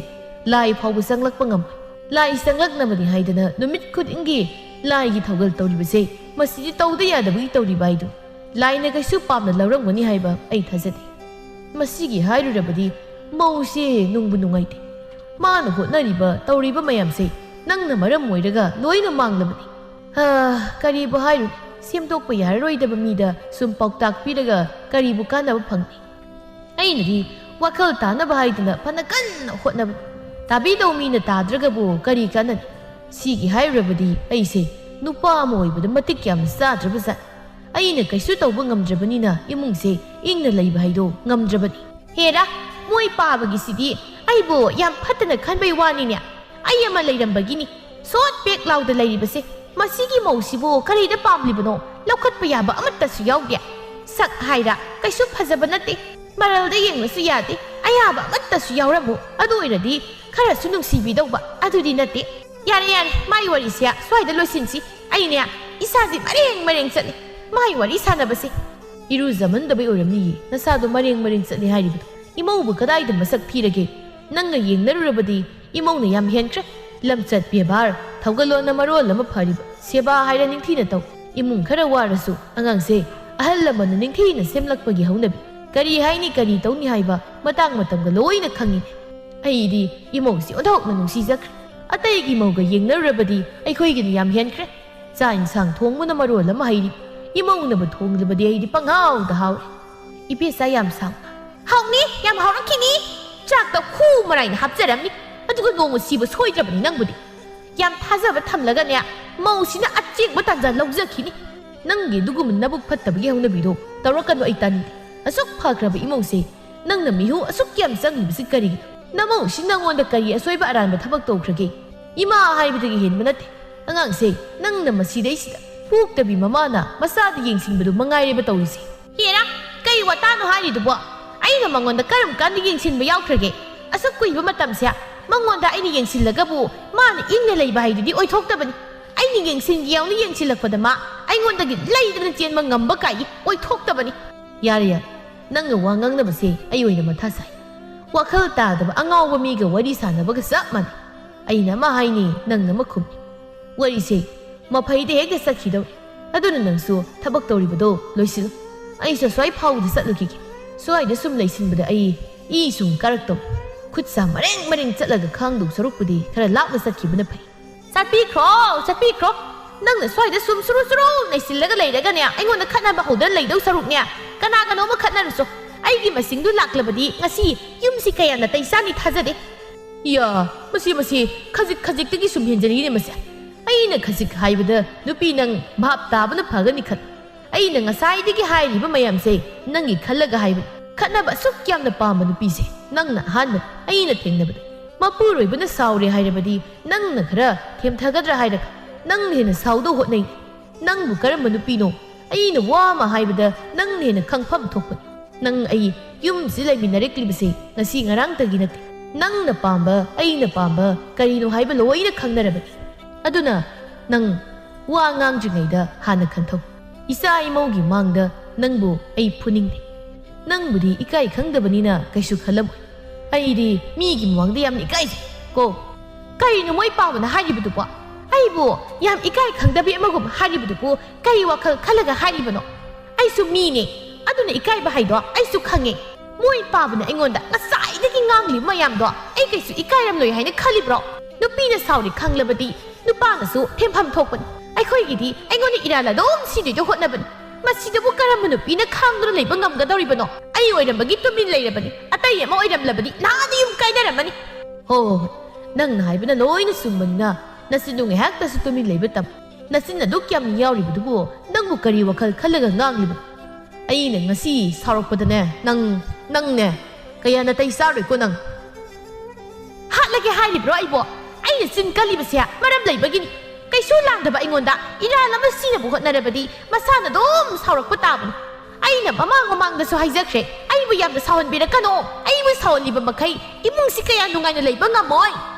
[SPEAKER 1] ꯂꯥꯏ ꯐꯥꯎꯕ ꯆꯪꯂꯛꯄ ꯉꯝꯃꯣꯏ ꯂꯥꯏ ꯆꯪꯂꯛꯅꯕꯅꯤ ꯍꯥꯏꯗꯅ ꯅꯨꯃꯤꯠ ꯈꯨꯗꯤꯡꯒꯤ ꯂꯥꯏꯒꯤ ꯊꯧꯒꯜ ꯇꯧꯔꯤꯕꯁꯦ ꯃꯁꯤꯗꯤ ꯇꯧꯗ ꯌꯥꯗꯕꯒꯤ ꯇꯧꯔꯤꯕ ꯍꯥꯏꯗꯨ ꯂꯥꯏꯅ ꯀꯩꯁꯨ ꯄꯥꯝꯅ ꯂꯧꯔꯝꯒꯅꯤ ꯍꯥꯏꯕ ꯑꯩ ꯊꯥꯖꯗꯦ ꯃꯁꯤꯒꯤ ꯍꯥꯏꯔꯨꯔꯕꯗꯤ ꯃꯧꯁꯦ ꯅꯨꯡꯕꯨ ꯅꯨꯡꯉꯥꯏꯇꯦ ꯃꯥꯅ ꯍꯣꯠꯅꯔꯤꯕ ꯇꯧꯔꯤꯕ ꯃꯌꯥꯝꯁꯦ ꯅꯪꯅ ꯃꯔꯝ ꯑꯣꯏꯔꯒ ꯂꯣꯏꯅ ꯃꯥꯡꯂꯕꯅꯤ ꯀꯔꯤꯕꯨ ꯍꯥꯏꯔꯨꯅꯤ ꯁꯦꯝꯗꯣꯛꯄ ꯌꯥꯔꯔꯣꯏꯗꯕ ꯃꯤꯗ ꯁꯨꯝ ꯄꯥꯎꯇꯥꯛ ꯄꯤꯔꯒ ꯀꯔꯤꯕꯨ ꯀꯥꯟꯅꯕ ꯐꯪꯅꯤ ꯑꯩꯅꯗꯤ ꯋꯥꯈꯜ ꯇꯥꯅꯕ ꯍꯥꯏꯗꯅ ꯐꯅ ꯀꯟꯅ ꯍꯣꯠꯅꯕꯅꯤ ꯇꯥꯕꯤꯗꯧ ꯃꯤꯅ ꯇꯥꯗ꯭ꯔꯒꯕꯨ ꯀꯔꯤ ꯀꯥꯟꯅꯅꯤ ꯁꯤꯒꯤ ꯍꯥꯏꯔꯨꯔꯕꯗꯤ ꯑꯩꯁꯦ ꯅꯨꯄꯥ ꯑꯃ ꯑꯣꯏꯕꯗ ꯃꯇꯤꯛ ꯌꯥꯝꯅ ꯆꯥꯗ꯭ꯔꯕꯖꯥꯠ ꯑꯩꯅ ꯀꯩꯁꯨ ꯇꯧꯕ ꯉꯝꯗ꯭ꯔꯕꯅꯤꯅ ꯏꯃꯨꯡꯁꯦ ꯏꯪꯅ ꯂꯩꯕ ꯍꯥꯏꯗꯣ ꯉꯝꯗ꯭ꯔꯕꯅꯤ ꯍꯦꯔꯥ ꯃꯣꯏ ꯄꯥꯕꯒꯤꯁꯤꯗꯤ ꯑꯩꯕꯨ ꯌꯥꯝ ꯐꯠꯇꯅ ꯈꯟꯕꯩ ꯋꯥꯅꯤꯅꯦ ꯑꯩ ꯑꯃ ꯂꯩꯔꯝꯕꯒꯤꯅꯤ ꯁꯣꯠ ꯄꯦꯛ ꯂꯥꯎꯗ ꯂꯩꯔꯤꯕꯁꯦ ꯃꯁꯤꯒꯤ ꯃꯧꯁꯤꯕꯨ ꯀꯔꯤꯗ ꯄꯥꯝꯂꯤꯕꯅꯣ ꯂꯧꯈꯠꯄ ꯌꯥꯕ ꯑꯃꯠꯇꯁꯨ ꯌꯥꯎꯗꯦ ꯁꯛ ꯍꯥꯏꯔ ꯀꯩꯁꯨ ꯐꯖꯕ ꯅꯠꯇꯦ ꯃꯔꯜꯗ ꯌꯦꯡꯕꯁꯨ ꯌꯥꯗꯦ ꯑꯌꯥꯕ ꯑꯃꯠꯇꯁꯨ ꯌꯥꯎꯔꯝꯃꯨ ꯑꯗꯨ ꯑꯣꯏꯔꯗꯤ ꯈꯔꯁꯨ ꯅꯨꯡꯁꯤꯕꯤꯗꯧꯕ ꯑꯗꯨꯗꯤ ꯅꯠꯇꯦ ꯌꯥꯔꯦ ꯃꯥꯏ ꯋꯥꯔꯤꯁꯦ ꯁ꯭ꯋꯥꯏꯗ ꯂꯣꯏꯁꯤꯟꯁꯤ ꯑꯩꯅꯦ ꯏꯁꯥꯁꯦ ꯃꯔꯦꯡ ꯆꯠꯂꯤ ꯃꯥꯏ ꯋꯥꯔꯤ ꯁꯥꯟꯅꯕꯁꯦ ꯏꯔꯨꯖꯃꯟꯗꯕꯩ ꯑꯣꯏꯔꯝꯅꯤꯌꯦ ꯅꯁꯥꯗꯣ ꯃꯔꯦꯡ ꯆꯠꯂꯤ ꯍꯥꯏꯔꯤꯕꯗꯣ ꯏꯃꯧꯕꯨ ꯀꯗꯥꯏꯗ ꯃꯁꯛ ꯊꯤꯔꯒꯦ ꯅꯪꯅ ꯌꯦꯡꯅꯔꯨꯔꯕꯗꯤ ꯏꯃꯧꯅ ꯌꯥꯝ ꯍꯦꯟꯈ꯭ꯔꯦ ꯂꯝꯆꯠ ꯕꯦꯕꯥꯔ ꯊꯧꯒꯜꯂꯣꯟꯅ ꯃꯔꯣꯜ ꯑꯃ ꯐꯔꯤꯕ ꯁꯦꯕꯥ ꯍꯥꯏꯔ ꯅꯤꯡꯊꯤꯅ ꯇꯧ ꯏꯃꯨꯡ ꯈꯔ ꯋꯥꯔꯁꯨ ꯑꯉꯥꯡꯁꯦ ꯑꯍꯜ ꯂꯃꯟꯅ ꯅꯤꯡꯊꯤꯅ ꯁꯦꯝꯂꯛꯄꯒꯤ ꯍꯧꯅꯕꯤ ꯀꯔꯤ ꯍꯥꯏꯅꯤ ꯀꯔꯤ ꯇꯧꯅꯤ ꯍꯥꯏꯕ ꯃꯇꯥꯡ ꯃꯇꯝꯒ ꯂꯣꯏꯅ ꯈꯪꯉꯤꯅꯦ ꯑꯩꯗꯤ ꯏꯃꯧꯁꯤ ꯑꯣꯟꯊꯣꯛꯅ ꯅꯨꯡꯁꯤꯖꯈ꯭ꯔꯦ ꯑꯇꯩꯒꯤ ꯃꯧꯒ ꯌꯦꯡꯅꯔꯨꯔꯕꯗꯤ ꯑꯩꯈꯣꯏꯒꯤꯅ ꯌꯥꯝ ꯍꯦꯟꯈ꯭ꯔꯦ ꯆꯥꯛ ꯏꯟꯁꯥꯡ ꯊꯣꯡꯕꯅ ꯃꯔꯣꯜ ꯑꯃ ꯍꯩꯔꯤ ꯏꯃꯧꯅꯕꯨ ꯊꯣꯡꯂꯕꯗꯤ ꯑꯩꯗꯤ ꯄꯪꯍꯥꯎꯗ ꯍꯥꯎꯔꯦ ꯏꯄꯦꯆꯥ ꯌꯥꯝ ꯁꯥꯎꯅ ꯍꯥꯎꯅꯤ ꯌꯥꯝ ꯍꯥꯎꯔꯛꯈꯤꯅꯤ ꯆꯥꯛꯇ ꯈꯨ ꯃꯔꯥꯏꯅ ꯍꯥꯞꯆꯔꯝꯅꯤ ꯑꯗꯨꯒ ꯅꯣꯡꯃ ꯁꯤꯕ ꯁꯣꯏꯗ꯭ꯔꯕꯅꯤ ꯅꯪꯕꯨꯗꯤ ꯌꯥꯝ ꯊꯥꯖꯕ ꯊꯝꯂꯒꯅꯦ ꯃꯧꯁꯤꯅ ꯑꯆꯦꯡꯕ ꯇꯥꯟꯖꯥ ꯂꯧꯖꯈꯤꯅꯤ ꯅꯪꯒꯤ ꯑꯗꯨꯒꯨꯝꯕ ꯅꯕꯨꯛ ꯐꯠꯇꯕꯒꯤ ꯍꯧꯅꯕꯤꯗꯣ ꯇꯧꯔꯛꯀꯅꯨ ꯑꯩ ꯇꯥꯅꯤꯡꯗꯦ ꯑꯁꯨꯛ ꯐꯈ꯭ꯔꯕ ꯏꯃꯧꯁꯦ ꯅꯪꯅ ꯃꯤꯍꯨ ꯑꯁꯨꯛ ꯌꯥꯝ ꯆꯪꯂꯤꯕꯁꯤ ꯀꯔꯤꯒꯤꯅꯣ ꯅꯃꯧꯁꯤ ꯅꯪꯉꯣꯟꯗ ꯀꯔꯤ ꯑꯁꯣꯏꯕ ꯑꯔꯥꯟꯕ ꯊꯕꯛ ꯇꯧꯈ꯭ꯔꯒꯦ ꯏꯃꯥ ꯍꯥꯏꯕꯗꯒꯤ ꯍꯦꯟꯕ ꯅꯠꯇꯦ ꯑꯉꯥꯡꯁꯦ ꯅꯪꯅ ꯃꯁꯤꯗꯩꯁꯤꯗ ꯄꯣꯛꯇꯕꯤ ꯃꯃꯥꯅ ꯃꯆꯥꯗ ꯌꯦꯡꯁꯤꯟꯕꯗꯨ ꯃꯉꯥꯏꯔꯦꯕ ꯇꯧꯔꯤꯁꯦ ꯍꯦꯔꯥ ꯀꯩ ꯋꯥꯇꯥꯅꯣ ꯍꯥꯏꯔꯤꯗꯨꯕꯣ ꯑꯩꯅ ꯃꯉꯣꯟꯗ ꯀꯔꯝ ꯀꯥꯟꯗ ꯌꯦꯡꯁꯤꯟꯕ ꯌꯥꯎꯈ꯭ꯔꯒꯦ ꯑꯁꯨꯛ ꯀꯨꯏꯕ ꯃꯇꯝꯁꯦ ꯃꯉꯣꯟꯗ ꯑꯩꯅ ꯌꯦꯡꯁꯤꯜꯂꯒꯕꯨ ꯃꯥꯅ ꯏꯪꯅ ꯂꯩꯕ ꯍꯥꯏꯗꯨꯗꯤ ꯑꯣꯏꯊꯣꯛꯇꯕꯅꯤ ꯑꯩꯅ ꯌꯦꯡꯁꯤꯟꯒꯤ ꯌꯥꯎꯅ ꯌꯦꯡꯁꯤꯜꯂꯛꯄꯗ ꯃꯥ ꯑꯩꯉꯣꯟꯗꯒꯤ ꯂꯩꯗꯅ ꯆꯦꯟꯕ ꯉꯝꯕ ꯀꯥꯏꯒꯤ ꯑꯣꯏꯊꯣꯛꯇꯕꯅꯤ ꯌꯥꯔꯦ ꯅꯪꯅ ꯋꯥ ꯉꯥꯡꯅꯕꯁꯦ ꯑꯩ ꯑꯣꯏꯅ ꯃꯊꯥ ꯁꯥꯏ ꯋꯥꯈꯜ ꯇꯥꯗꯕ ꯑꯉꯥꯎꯕ ꯃꯤꯒ ꯋꯥꯔꯤ ꯁꯥꯟꯅꯕꯒ ꯆꯞ ꯃꯥꯟꯅꯩ ꯑꯩꯅ ꯑꯃ ꯍꯥꯏꯅꯤ ꯅꯪꯅ ꯑꯃ ꯈꯨꯝꯅꯤ ꯋꯥꯔꯤꯁꯦ ꯃꯐꯩꯗ ꯍꯦꯛꯇ ꯆꯠꯈꯤꯗꯧꯔꯦ ꯑꯗꯨꯅ ꯅꯪꯁꯨ ꯊꯕꯛ ꯇꯧꯔꯤꯕꯗꯣ ꯂꯣꯏꯁꯤꯜꯂꯨ ꯑꯩꯁꯨ ꯁ꯭ꯋꯥꯏ ꯐꯥꯎꯕꯗ ꯆꯠꯂꯨꯈꯤꯒꯦ ꯁ꯭ꯋꯥꯏꯗ ꯁꯨꯝ ꯂꯩꯁꯤꯟꯕꯗ ꯑꯩ ꯏ ꯁꯨꯝ ꯀꯥꯔꯛꯇꯧ ꯈꯨꯠ ꯁꯥ ꯃꯔꯦꯡ ꯆꯠꯂꯒ ꯈꯥꯡꯗꯧ ꯁꯔꯨꯛꯄꯨꯗꯤ ꯈꯔ ꯂꯥꯞꯅ ꯆꯠꯈꯤꯕꯅ ꯐꯩ ꯆꯠꯄꯤꯈ꯭ꯔꯣ ꯅꯪꯅ ꯁ꯭ꯋꯥꯏꯗ ꯁꯨꯝ ꯁꯨꯔꯨ ꯅꯩꯁꯤꯜꯂꯒ ꯂꯩꯔꯒꯅꯦ ꯑꯩꯉꯣꯟꯗ ꯈꯠꯅꯕ ꯍꯧꯗꯅ ꯂꯩꯗꯧ ꯁꯔꯨꯛꯅꯦ ꯀꯅꯥꯒꯅꯣꯃ ꯈꯠꯅꯔꯁꯨ ꯑꯩꯒꯤ ꯃꯁꯤꯡꯗꯨ ꯂꯥꯛꯂꯕꯗꯤ ꯉꯁꯤ ꯌꯨꯝꯁꯤ ꯀꯌꯥ ꯅꯥꯇꯩ ꯆꯥꯅꯤ ꯊꯥꯖꯗꯦ ꯌꯥ ꯃꯁꯤ ꯈꯖꯤꯛꯇꯒꯤ ꯁꯨꯝ ꯍꯦꯟꯖꯔꯤꯅꯦ ꯃꯁꯦ ꯑꯩꯅ ꯈꯖꯤꯛ ꯍꯥꯏꯕꯗ ꯅꯨꯄꯤ ꯅꯪ ꯚꯥꯞ ꯇꯥꯕꯅ ꯐꯒꯅꯤ ꯑꯩꯅ ꯉꯁꯥꯏꯗꯒꯤ ꯍꯥꯏꯔꯤꯕ ꯃꯌꯥꯝꯁꯦ ꯅꯪꯒꯤ ꯈꯜꯂꯒ ꯍꯥꯏꯕꯅꯤ ꯈꯠꯅꯕ ꯑꯁꯨꯛ ꯌꯥꯝꯅ ꯄꯥꯝꯕ ꯅꯨꯄꯤꯁꯦ ꯅꯪꯅ ꯑꯍꯥꯟꯕ ꯑꯩꯅ ꯊꯦꯡꯅꯕꯗ ꯃꯄꯨꯔꯣꯏꯕꯅ ꯁꯥꯎꯔꯦ ꯍꯥꯏꯔꯕꯗꯤ ꯅꯪꯅ ꯈꯔ ꯊꯦꯝꯊꯒꯗ꯭ꯔꯥ ꯍꯥꯏꯔꯒ ꯅꯪꯅ ꯍꯦꯟꯅ ꯁꯥꯎꯗꯧ ꯍꯣꯠꯅꯩ ꯅꯪꯕꯨ ꯀꯔꯝꯕ ꯅꯨꯄꯤꯅꯣ ꯑꯩꯅ ꯋꯥ ꯑꯃ ꯍꯥꯏꯕꯗ ꯅꯪꯅ ꯍꯦꯟꯅ ꯈꯪꯐꯝ ꯊꯣꯛꯄꯅꯤ ꯅꯪ ꯑꯩ ꯌꯨꯝꯁꯤ ꯂꯩꯃꯤꯟꯅꯔꯛꯂꯤꯕꯁꯦ ꯉꯁꯤ ꯉꯔꯥꯡꯇꯒꯤ ꯅꯠꯇꯦ ꯅꯪꯅ ꯄꯥꯝꯕ ꯑꯩꯅ ꯄꯥꯝꯕ ꯀꯔꯤꯅꯣ ꯍꯥꯏꯕ ꯂꯣꯏꯅ ꯈꯪꯅꯔꯕꯅꯤ ꯑꯗꯨꯅ ꯅꯪ ꯋꯥ ꯉꯥꯡꯗ꯭ꯔꯤꯉꯩꯗ ꯍꯥꯟꯅ ꯈꯟꯊꯧ ꯏꯆꯥ ꯏꯃꯧꯒꯤ ꯃꯥꯡꯗ ꯅꯪꯕꯨ ꯑꯩ ꯐꯨꯅꯤꯡꯗꯦ ꯅꯪꯕꯨꯗꯤ ꯏꯀꯥꯏ ꯈꯪꯗꯕꯅꯤꯅ ꯀꯩꯁꯨ ꯈꯜꯂꯝꯃꯣꯏ ꯑꯩꯗꯤ ꯃꯤꯒꯤ ꯃꯃꯥꯡꯗ ꯌꯥꯝꯅ ꯏꯀꯥꯏꯖꯩ ꯀꯣ ꯀꯔꯤꯅꯣ ꯃꯣꯏ ꯄꯥꯕꯅ ꯍꯥꯏꯔꯤꯕꯗꯨꯕꯣ ꯑꯩꯕꯨ ꯌꯥꯝ ꯏꯀꯥꯏ ꯈꯪꯗꯕꯤ ꯑꯃꯒꯨꯝ ꯍꯥꯏꯔꯤꯕꯗꯨꯕꯨ ꯀꯔꯤ ꯋꯥꯈꯜ ꯈꯜꯂꯒ ꯍꯥꯏꯔꯤꯕꯅꯣ ꯑꯩꯁꯨ ꯃꯤꯅꯦ ꯑꯗꯨꯅ ꯏꯀꯥꯏꯕ ꯍꯥꯏꯗꯣ ꯑꯩꯁꯨ ꯈꯪꯉꯦ ꯃꯣꯏ ꯄꯥꯕꯅ ꯑꯩꯉꯣꯟꯗ ꯉꯁꯥꯏꯗꯒꯤ ꯉꯥꯡꯂꯤꯕ ꯃꯌꯥꯝꯗꯣ ꯑꯩ ꯀꯩꯁꯨ ꯏꯀꯥꯏꯔꯝꯂꯣꯏ ꯍꯥꯏꯅ ꯈꯜꯂꯤꯕ꯭ꯔꯣ ꯅꯨꯄꯤꯅ ꯁꯥꯎꯔꯤ ꯈꯪꯂꯕꯗꯤ ꯅꯨꯄꯥꯅꯁꯨ ꯊꯦꯝꯐꯝ ꯊꯣꯛꯄꯅꯤ ꯑꯩꯈꯣꯏꯒꯤꯗꯤ ꯑꯩꯉꯣꯟꯗ ꯏꯔꯥꯜ ꯑꯗꯨꯝ ꯁꯤꯗꯣꯏꯗ ꯍꯣꯠꯅꯕꯅꯤ ꯃꯁꯤꯗꯕꯨ ꯀꯔꯝꯕ ꯅꯨꯄꯤꯅ ꯈꯥꯡꯗꯨꯅ ꯂꯩꯕ ꯉꯝꯒꯗꯧꯔꯤꯕꯅꯣ ꯑꯩ ꯑꯣꯏꯔꯝꯕꯒꯤ ꯇꯨꯃꯤꯟ ꯂꯩꯔꯕꯅꯤ ꯑꯇꯩ ꯑꯃ ꯑꯣꯏꯔꯝꯂꯕꯗꯤ ꯅꯍꯥꯟꯅ ꯌꯨꯝ ꯀꯥꯏꯅꯔꯝꯃꯅꯤ ꯍꯣꯏ ꯅꯪꯅ ꯍꯥꯏꯕꯅ ꯂꯣꯏꯅ ꯆꯨꯝꯕꯅꯤꯅ ꯅꯆꯤꯟꯗꯨ ꯉꯥꯏꯍꯥꯛꯇꯁꯨ ꯇꯨꯃꯤꯟ ꯂꯩꯕ ꯇꯝ ꯅꯆꯤꯟ ꯑꯗꯨꯛ ꯌꯥꯝꯅ ꯌꯥꯎꯔꯤꯕꯗꯨꯕꯨ ꯅꯪꯕꯨ ꯀꯔꯤ ꯋꯥꯈꯜ ꯈꯜꯂꯒ ꯉꯥꯡꯂꯤꯕꯅꯣ ꯑꯩꯅ ꯉꯁꯤ ꯁꯥꯎꯔꯛꯄꯗꯅꯦ ꯅꯪꯅꯦ ꯀꯌꯥ ꯅꯥꯇꯩ ꯆꯥꯔꯣꯏꯀꯣ ꯅꯪ ꯍꯥꯠꯂꯒꯦ ꯍꯥꯏꯔꯤꯕ꯭ꯔꯣ ꯑꯩꯕꯣ ꯑꯩꯅ ꯆꯤꯟ ꯀꯜꯂꯤꯕꯁꯦ ꯃꯔꯝ ꯂꯩꯕꯒꯤꯅꯤ ꯀꯩꯁꯨ ꯂꯥꯟꯗꯕ ꯑꯩꯉꯣꯟꯗ ꯏꯔꯥꯜ ꯑꯃ ꯁꯤꯅꯕ ꯍꯣꯠꯅꯔꯕꯗꯤ ꯃꯁꯥꯅ ꯑꯗꯨꯝ ꯁꯥꯎꯔꯛꯄ ꯇꯥꯕꯅꯤ ꯑꯩꯅ ꯃꯃꯥꯡꯗꯁꯨ ꯍꯥꯏꯖꯈ꯭ꯔꯦ ꯑꯩꯕꯨ ꯌꯥꯝꯅ ꯁꯥꯎꯍꯟꯕꯤꯔꯛꯀꯅꯣ ꯑꯩꯕꯨ ꯁꯥꯎꯍꯜꯂꯤꯕ ꯃꯈꯩ ꯏꯃꯨꯡꯁꯤ ꯀꯌꯥ ꯅꯨꯡꯉꯥꯏꯅ ꯂꯩꯕ ꯉꯝꯃꯣꯏ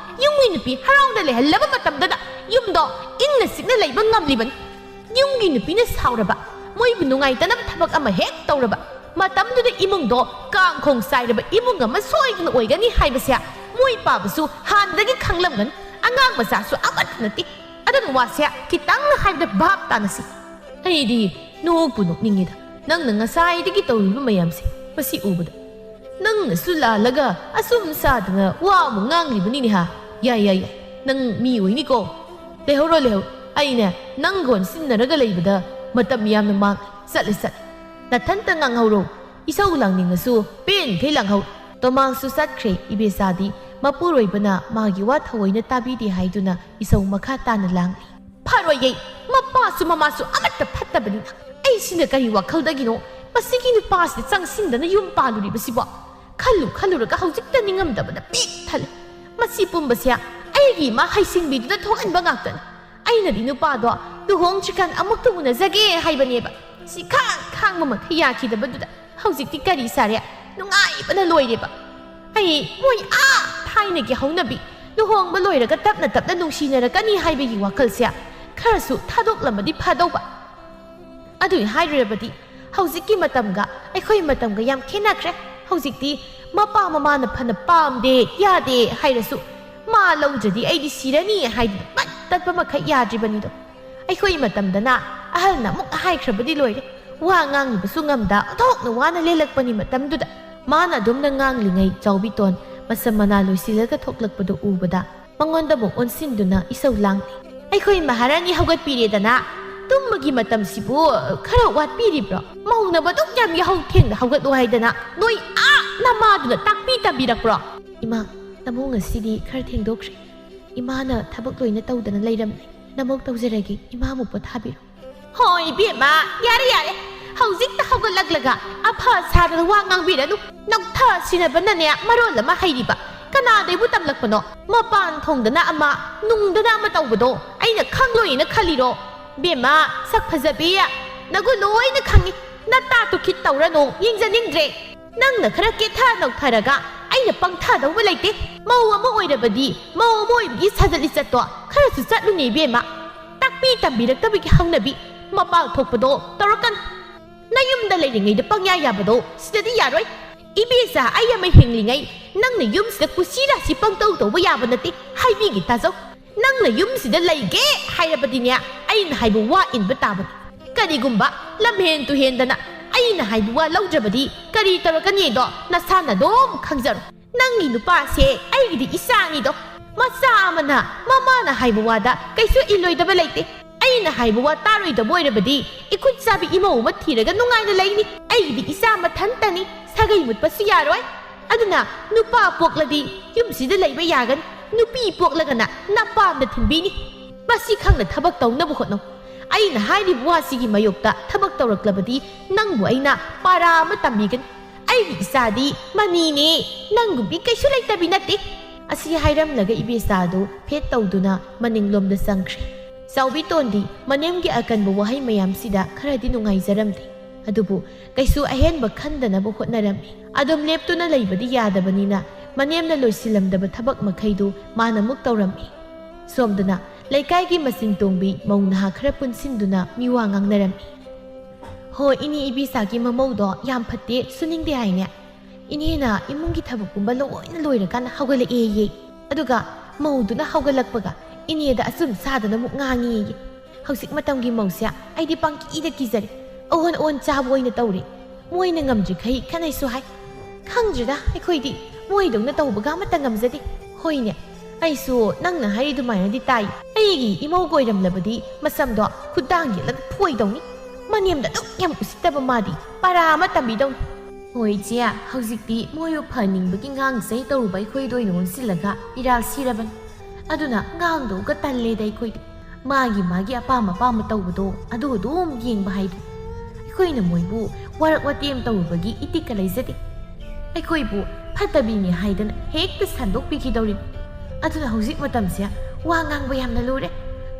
[SPEAKER 1] ꯌꯨꯝꯒꯤ ꯅꯨꯄꯤ ꯍꯔꯥꯎꯅ ꯂꯩꯍꯜꯂꯕ ꯃꯇꯝꯗꯅ ꯌꯨꯝꯗꯣ ꯏꯪꯅ ꯆꯤꯛꯅ ꯂꯩꯕ ꯉꯝꯂꯤꯕꯅꯤ ꯌꯨꯝꯒꯤ ꯅꯨꯄꯤꯅ ꯁꯥꯎꯔꯕ ꯃꯣꯏꯕꯨ ꯅꯨꯡꯉꯥꯏꯇꯅꯕ ꯊꯕꯛ ꯑꯃ ꯍꯦꯛ ꯇꯧꯔꯕ ꯃꯇꯝꯗꯨꯗ ꯏꯃꯨꯡꯗꯣ ꯀꯥꯡꯈꯣꯡ ꯆꯥꯏꯔꯕ ꯏꯃꯨꯡ ꯑꯃ ꯁꯣꯏꯗꯅ ꯑꯣꯏꯒꯅꯤ ꯍꯥꯏꯕꯁꯦ ꯃꯣꯏ ꯄꯥꯕꯁꯨ ꯍꯥꯟꯅꯗꯒꯤ ꯈꯪꯂꯝꯒꯅꯤ ꯑꯉꯥꯡ ꯃꯆꯥꯁꯨ ꯑꯃꯠꯇ ꯅꯠꯇꯦ ꯑꯗꯨꯅ ꯋꯥꯁꯦ ꯈꯤꯇꯪ ꯍꯥꯏꯕꯗ ꯚꯥꯞ ꯇꯥꯅꯁꯤ ꯑꯩꯗꯤ ꯅꯣꯛꯄꯨ ꯅꯣꯛꯅꯤꯡꯉꯤꯗ ꯅꯪꯅ ꯉꯁꯥꯏꯗꯒꯤ ꯇꯧꯔꯤꯕ ꯃꯌꯥꯝꯁꯦ ꯃꯁꯤ ꯎꯕꯗ ꯅꯪꯅꯁꯨ ꯂꯥꯜꯂꯒ ꯑꯁꯨꯝ ꯁꯥꯗꯅ ꯋꯥ ꯑꯃꯨꯛ ꯉꯥꯡꯂꯤꯕꯅꯤꯅꯦ ꯍꯥ ꯌꯥꯏ ꯅꯪ ꯃꯤ ꯑꯣꯏꯅꯤꯀꯣ ꯂꯩꯍꯧꯔꯣ ꯑꯩꯅꯦ ꯅꯪꯒ ꯑꯣꯟꯁꯤꯟꯅꯔꯒ ꯂꯩꯕꯗ ꯃꯇꯝ ꯌꯥꯝꯅ ꯃꯥꯡ ꯆꯠꯂꯦ ꯅꯊꯟꯇ ꯉꯥꯡꯍꯧꯔꯣ ꯏꯁꯧ ꯂꯥꯡꯅꯤꯡꯉꯁꯨ ꯄꯦꯟꯈꯩ ꯂꯥꯡꯍꯧ ꯇꯣꯃꯥꯡꯁꯨ ꯆꯠꯈ꯭ꯔꯦ ꯏꯕꯦꯆꯥꯗꯤ ꯃꯄꯨꯔꯣꯏꯕꯅ ꯃꯥꯒꯤ ꯋꯥ ꯊꯑꯣꯏꯅ ꯇꯥꯕꯤꯗꯦ ꯍꯥꯏꯗꯨꯅ ꯏꯁꯧ ꯃꯈꯥ ꯇꯥꯅ ꯂꯥꯡꯂꯤ ꯐꯔꯣꯏꯌꯦ ꯃꯄꯥꯁꯨ ꯃꯃꯥꯁꯨ ꯑꯃꯠꯇ ꯐꯠꯇꯕꯅꯤꯅ ꯑꯩꯁꯤꯅ ꯀꯔꯤ ꯋꯥꯈꯜꯗꯒꯤꯅꯣ ꯃꯁꯤꯒꯤ ꯅꯨꯄꯥꯁꯤ ꯆꯪꯁꯤꯟꯗꯅ ꯌꯨꯝ ꯄꯥꯜꯂꯨꯔꯤꯕꯁꯤꯕꯣ ꯈꯜꯂꯨꯔꯒ ꯍꯧꯖꯤꯛꯇ ꯅꯤꯡꯉꯝꯗꯕꯅ ꯄꯤꯛ ꯊꯜꯂꯦ ꯃꯁꯤ ꯄꯨꯝꯕꯁꯦ ꯑꯩꯒꯤ ꯏꯃꯥ ꯍꯩꯁꯤꯡꯕꯤꯗꯨꯅ ꯊꯣꯛꯍꯟꯕ ꯉꯥꯛꯇꯅꯤ ꯑꯩꯅꯗꯤ ꯅꯨꯄꯥꯗꯣ ꯂꯨꯍꯣꯡꯗ꯭ꯔꯤꯀꯥꯟ ꯑꯃꯨꯛꯇ ꯎꯅꯖꯒꯦ ꯍꯥꯏꯕꯅꯦꯕ ꯁꯤ ꯈꯥꯡꯕ ꯃꯈꯩ ꯌꯥꯈꯤꯗꯕꯗꯨꯗ ꯍꯧꯖꯤꯛꯇꯤ ꯀꯔꯤ ꯁꯥꯔꯦ ꯅꯨꯡꯉꯥꯏꯕꯅ ꯂꯣꯏꯔꯦꯕ ꯑꯩ ꯃꯣꯏ ꯊꯥꯏꯅꯒꯤ ꯍꯧꯅꯕꯤ ꯂꯨꯍꯣꯡꯕ ꯂꯣꯏꯔꯒ ꯇꯞꯅ ꯅꯨꯡꯁꯤꯅꯔꯛꯀꯅꯤ ꯍꯥꯏꯕꯒꯤ ꯋꯥꯈꯜꯁꯦ ꯈꯔꯁꯨ ꯊꯥꯗꯣꯛꯂꯝꯃꯗꯤ ꯐꯗꯧꯕ ꯑꯗꯨꯏ ꯍꯥꯏꯔꯨꯔꯕꯗꯤ ꯍꯧꯖꯤꯛꯀꯤ ꯃꯇꯝꯒ ꯑꯩꯈꯣꯏ ꯃꯇꯝꯒ ꯌꯥꯝ ꯈꯦꯠꯅꯈ꯭ꯔꯦ ꯍꯧꯖꯤꯛꯇꯤ ꯃꯄꯥ ꯃꯃꯥꯅ ꯐꯅ ꯄꯥꯝꯗꯦ ꯌꯥꯗꯦ ꯍꯥꯏꯔꯁꯨ ꯃꯥ ꯂꯧꯗ꯭ꯔꯗꯤ ꯑꯩꯗꯤ ꯁꯤꯔꯅꯤ ꯍꯥꯏꯗꯨꯅ ꯄꯠ ꯇꯠꯄ ꯃꯈꯩ ꯌꯥꯗ꯭ꯔꯤꯕꯅꯤꯗꯣ ꯑꯩꯈꯣꯏ ꯃꯇꯝꯗꯅ ꯑꯍꯜꯅ ꯑꯃꯨꯛ ꯍꯥꯏꯈ꯭ꯔꯕꯗꯤ ꯂꯣꯏꯔꯦ ꯋꯥ ꯉꯥꯡꯂꯤꯕꯁꯨ ꯉꯝꯗ ꯑꯣꯟꯊꯣꯛꯅ ꯋꯥꯅ ꯂꯦꯜꯂꯛꯄꯅꯤ ꯃꯇꯝꯗꯨꯗ ꯃꯥꯅ ꯑꯗꯨꯝꯅ ꯉꯥꯡꯂꯤꯉꯩ ꯆꯥꯎꯕꯤꯇꯣꯟ ꯃꯁꯝ ꯃꯅꯥ ꯂꯣꯏꯁꯤꯜꯂꯒ ꯊꯣꯛꯂꯛꯄꯗꯨ ꯎꯕꯗ ꯃꯉꯣꯟꯗ ꯑꯃꯨꯛ ꯑꯣꯟꯁꯤꯟꯗꯨꯅ ꯏꯁꯧ ꯂꯥꯡꯂꯤ ꯑꯩꯈꯣꯏ ꯃꯍꯥꯔꯥꯅꯤ ꯍꯧꯒꯠꯄꯤꯔꯦꯗꯅ ꯇꯨꯝꯕꯒꯤ ꯃꯇꯝꯁꯤꯕꯨ ꯈꯔ ꯋꯥꯠꯄꯤꯔꯤꯕ꯭ꯔꯣ ꯃꯧꯅꯕ ꯑꯗꯨꯝ ꯌꯥꯝ ꯌꯥꯍꯧ ꯊꯦꯡꯅ ꯍꯧꯒꯠꯂꯣ ꯍꯥꯏꯗꯅ ꯅꯣꯏ ꯅꯃꯥꯗꯨꯅ ꯇꯥꯛꯄꯤ ꯇꯝꯕꯤꯔꯛꯄ꯭ꯔꯣ ꯏꯃꯥ ꯅꯃꯧ ꯉꯁꯤꯗꯤ ꯈꯔ ꯊꯦꯡꯗꯣꯛꯈ꯭ꯔꯦ ꯏꯃꯥꯅ ꯊꯕꯛ ꯂꯣꯏꯅ ꯇꯧꯗꯅ ꯂꯩꯔꯝꯃꯦ ꯅꯃꯧ ꯇꯧꯖꯔꯒꯦ ꯏꯃꯥꯃꯨꯛ ꯄꯣꯊꯥꯕꯤꯔꯣ ꯍꯣꯏ ꯏꯕꯦꯝꯃ ꯌꯥꯔꯦ ꯍꯧꯖꯤꯛꯇ ꯍꯧꯒꯠꯂꯛꯂꯒ ꯑꯐ ꯁꯥꯗꯅ ꯋꯥ ꯉꯥꯡꯕꯤꯔꯅꯨ ꯅꯧꯊ ꯁꯤꯟꯅꯕꯅꯅꯦ ꯃꯔꯣꯜ ꯑꯃ ꯍꯩꯔꯤꯕ ꯀꯅꯥꯗꯩꯕꯨ ꯇꯝꯂꯛꯄꯅꯣ ꯃꯄꯥꯟ ꯊꯣꯡꯗꯅ ꯑꯃ ꯅꯨꯡꯗꯅ ꯑꯃ ꯇꯧꯕꯗꯣ ꯑꯩꯅ ꯈꯪꯂꯣꯏꯅ ꯈꯜꯂꯤꯔꯣ ꯕꯦꯝꯃ ꯁꯛ ꯐꯖꯕꯤ ꯅꯒꯨ ꯂꯣꯏꯅ ꯈꯪꯉꯤ ꯅꯇꯥ ꯇꯨꯈꯤꯠ ꯇꯧꯔꯅꯨ ꯌꯦꯡꯖꯅꯤꯡꯗ꯭ꯔꯦ ꯅꯪꯅ ꯈꯔ ꯀꯦꯊ ꯅꯧꯊꯔꯒ ꯑꯩꯅ ꯄꯪꯊꯗꯧꯕ ꯂꯩꯇꯦ ꯃꯧ ꯑꯃ ꯑꯣꯏꯔꯕꯗꯤ ꯃꯧ ꯑꯃ ꯑꯣꯏꯕꯒꯤ ꯁꯥꯖꯠ ꯂꯤꯆꯠꯇꯣ ꯈꯔꯁꯨ ꯆꯠꯂꯨꯅꯦ ꯏꯕꯦꯝꯃ ꯇꯥꯛꯄꯤ ꯇꯝꯕꯤꯔꯛꯇꯕꯒꯤ ꯍꯧꯅꯕꯤ ꯃꯄꯥꯜ ꯊꯣꯛꯄꯗꯣ ꯇꯧꯔꯛꯀꯅꯨ ꯅꯌꯨꯝꯗ ꯂꯩꯔꯤꯉꯩꯗ ꯄꯪꯌꯥ ꯌꯥꯕꯗꯣ ꯁꯤꯗꯗꯤ ꯌꯥꯔꯣꯏ ꯏꯕꯦꯆꯥ ꯑꯩ ꯑꯃ ꯍꯤꯡꯂꯤꯉꯩ ꯅꯪꯅ ꯌꯨꯝꯁꯤꯗ ꯀꯨꯁꯤ ꯔꯥꯁꯤ ꯄꯪꯇꯧ ꯇꯧꯕ ꯌꯥꯕ ꯅꯠꯇꯦ ꯍꯥꯏꯕꯤꯒꯦ ꯇꯥꯖꯧ ꯅꯪꯅ ꯌꯨꯝꯁꯤꯗ ꯂꯩꯒꯦ ꯍꯥꯏꯔꯕꯗꯤꯅꯦ ꯑꯩꯅ ꯍꯥꯏꯕ ꯋꯥ ꯏꯟꯕ ꯇꯥꯕꯅꯤ ꯀꯔꯤꯒꯨꯝꯕ ꯂꯝꯍꯦꯟ ꯇꯨꯍꯦꯟꯗꯅ ꯑꯩꯅ ꯍꯥꯏꯕ ꯋꯥ ꯂꯧꯗ꯭ꯔꯕꯗꯤ ꯀꯔꯤ ꯇꯧꯔꯛꯀꯅꯤꯗꯣ ꯅꯁꯥꯅ ꯑꯗꯨꯝ ꯈꯪꯖꯔꯣ ꯅꯪꯒꯤ ꯅꯨꯄꯥꯁꯦ ꯑꯩꯒꯤꯗꯤ ꯏꯆꯥꯅꯤꯗꯣ ꯃꯆꯥ ꯑꯃꯅ ꯃꯃꯥꯅ ꯍꯥꯏꯕ ꯋꯥꯗ ꯀꯩꯁꯨ ꯏꯜꯂꯣꯏꯗꯕ ꯂꯩꯇꯦ ꯑꯩꯅ ꯍꯥꯏꯕ ꯋꯥ ꯇꯥꯔꯣꯏꯗꯕ ꯑꯣꯏꯔꯕꯗꯤ ꯏꯈꯨꯠ ꯆꯥꯕꯤ ꯏꯃꯧ ꯑꯃ ꯊꯤꯔꯒ ꯅꯨꯡꯉꯥꯏꯅ ꯂꯩꯅꯤ ꯑꯩꯒꯤꯗꯤ ꯏꯆꯥ ꯃꯊꯟꯇꯅꯤ ꯁꯥꯒꯩ ꯃꯨꯠꯄꯁꯨ ꯌꯥꯔꯣꯏ ꯑꯗꯨꯅ ꯅꯨꯄꯥ ꯄꯣꯛꯂꯗꯤ ꯌꯨꯝꯁꯤꯗ ꯂꯩꯕ ꯌꯥꯒꯅꯤ ꯅꯨꯄꯤ ꯄꯣꯛꯂꯒꯅ ꯅꯄꯥꯝꯗ ꯊꯤꯟꯕꯤꯅꯤ ꯃꯁꯤ ꯈꯪꯅ ꯊꯕꯛ ꯇꯧꯅꯕ ꯍꯣꯠꯅꯧ ꯑꯩꯅ ꯍꯥꯏꯔꯤꯕ ꯋꯥꯁꯤꯒꯤ ꯃꯥꯌꯣꯛꯇ ꯊꯕꯛ ꯇꯧꯔꯛꯂꯕꯗꯤ ꯅꯪꯕꯨ ꯑꯩꯅ ꯄꯥꯔꯥ ꯑꯃ ꯇꯝꯕꯤꯒꯅꯤ ꯑꯩꯒꯤ ꯏꯆꯥꯗꯤ ꯃꯅꯤꯅꯦ ꯅꯪꯒꯨꯝꯕꯤ ꯀꯩꯁꯨ ꯂꯩꯇꯕꯤ ꯅꯠꯇꯦ ꯑꯁꯤ ꯍꯥꯏꯔꯝꯂꯒ ꯏꯕꯦꯆꯥꯗꯨ ꯐꯦꯠ ꯇꯧꯗꯨꯅ ꯃꯅꯤꯡꯂꯣꯝꯗ ꯆꯪꯈ꯭ꯔꯦ ꯆꯥꯎꯕꯤꯇꯣꯟꯗꯤ ꯃꯅꯦꯝꯒꯤ ꯑꯀꯟꯕ ꯋꯥꯍꯩ ꯃꯌꯥꯝꯁꯤꯗ ꯈꯔꯗꯤ ꯅꯨꯡꯉꯥꯏꯖꯔꯝꯗꯦ ꯑꯗꯨꯕꯨ ꯀꯩꯁꯨ ꯑꯍꯦꯟꯕ ꯈꯟꯗꯅꯕ ꯍꯣꯠꯅꯔꯝꯃꯤ ꯑꯗꯨꯝ ꯂꯦꯞꯇꯨꯅ ꯂꯩꯕꯗꯤ ꯌꯥꯗꯕꯅꯤꯅ ꯃꯅꯦꯝꯅ ꯂꯣꯏꯁꯤꯜꯂꯝꯗꯕ ꯊꯕꯛ ꯃꯈꯩꯗꯨ माꯅ ꯑꯃꯨꯛ ꯇꯧꯔꯝꯃꯤ ꯁꯣꯝꯗꯅ ꯂꯩꯀꯥꯏꯒꯤ ꯃꯆꯤꯟ ꯇꯣꯡꯕꯤ ꯃꯧ ꯅꯍꯥ ꯈꯔ ꯄꯨꯟꯁꯤꯟꯗꯨꯅ ꯃꯤꯋꯥ ꯉꯥꯡꯅꯔꯝꯃꯤ ꯍꯣꯏ ꯏꯅꯦ ꯏꯕꯦꯆꯥꯒꯤ ꯃꯃꯧꯗꯣ ꯌꯥꯝ ꯐꯠꯇꯦ ꯁꯨꯅꯤꯡꯗꯦ ꯍꯥꯏꯅꯦ ꯏꯅꯦꯅ ꯏꯃꯨꯡꯒꯤ ꯊꯕꯛꯀꯨꯝꯕ ꯂꯣꯏꯅ ꯂꯣꯏꯔꯀꯥꯟꯗ ꯍꯧꯒꯠꯂꯛꯑꯦꯌꯦ ꯑꯗꯨꯒ ꯃꯧꯗꯨꯅ ꯍꯧꯒꯠꯂꯛꯄꯒ ꯏꯅꯦꯗ ꯑꯆꯨꯝ ꯁꯥꯗꯅ ꯑꯃꯨꯛ ꯉꯥꯡꯉꯦꯌꯦ ꯍꯧꯖꯤꯛ ꯃꯇꯝꯒꯤ ꯃꯧꯁꯦ ꯑꯩꯗꯤ ꯄꯪꯀꯤꯗ ꯀꯤꯖꯔꯦ ꯑꯣꯟ ꯆꯥꯕ ꯑꯣꯏꯅ ꯇꯧꯔꯦ ꯃꯣꯏꯅ ꯉꯝꯗ꯭ꯔꯤꯈꯩ ꯈꯅꯩꯁꯨ ꯍꯥꯏ ꯈꯪꯗ꯭ꯔꯦꯗ ꯑꯩꯈꯣꯏꯗꯤ ꯃꯣꯏꯗꯧꯅ ꯇꯧꯕꯒ ꯑꯃꯠꯇ ꯉꯝꯖꯗꯦ ꯍꯣꯏ ꯅꯦ ꯑꯩꯁꯨ ꯅꯪꯅ ꯍꯥꯏꯔꯤꯗꯨꯃꯥꯏꯅꯗꯤ ꯇꯥꯏ ꯑꯩꯒꯤ ꯏꯃꯧ ꯀꯣꯏꯔꯝꯂꯕꯗꯤ ꯃꯁꯝꯗꯣ ꯈꯨꯠꯇꯥꯡ ꯌꯦꯠꯂꯒ ꯐꯣꯏꯗꯧꯅꯤ ꯃꯅꯦꯝꯗ ꯑꯗꯨꯛ ꯌꯥꯝ ꯎꯁꯤꯠꯇꯕ ꯃꯥꯗꯤ ꯄꯔꯥ ꯑꯃ ꯇꯝꯕꯤꯗꯧꯅꯤ ꯍꯣꯏ ꯏꯆꯦ ꯍꯧꯖꯤꯛꯇꯤ ꯃꯣꯏꯕꯨ ꯐꯍꯟꯅꯤꯡꯕꯒꯤ ꯉꯥꯡꯁꯩ ꯇꯧꯔꯨꯕ ꯑꯩꯈꯣꯏꯗ ꯑꯣꯏꯅ ꯑꯣꯟꯁꯤꯜꯂꯒ ꯏꯔꯥꯜ ꯁꯤꯔꯕꯅꯤ ꯑꯗꯨꯅ ꯉꯥꯡꯗꯧꯒ ꯇꯜꯂꯦꯗ ꯑꯩꯈꯣꯏꯗꯤ ꯃꯥꯒꯤ ꯑꯄꯥꯝ ꯑꯄꯥꯝꯕ ꯇꯧꯕꯗꯣ ꯑꯗꯨ ꯑꯗꯨꯝ ꯌꯦꯡꯕ ꯍꯥꯏꯗꯨꯅꯤ ꯑꯩꯈꯣꯏꯅ ꯃꯣꯏꯕꯨ ꯋꯥꯔꯛ ꯋꯥꯇꯦꯝ ꯇꯧꯔꯨꯕꯒꯤ ꯏꯇꯤꯛꯀ ꯂꯩꯖꯗꯦ ꯑꯩꯈꯣꯏꯕꯨ ꯐꯠꯇꯕꯤꯅꯤ ꯍꯥꯏꯗꯅ ꯍꯦꯛꯇ ꯁꯟꯗꯣꯛꯄꯤꯈꯤꯗꯧꯔꯤꯕ ꯑꯗꯨꯅ ꯍꯧꯖꯤꯛ ꯃꯇꯝꯁꯦ ꯋꯥ ꯉꯥꯡꯕ ꯌꯥꯝꯅ ꯂꯨꯔꯦ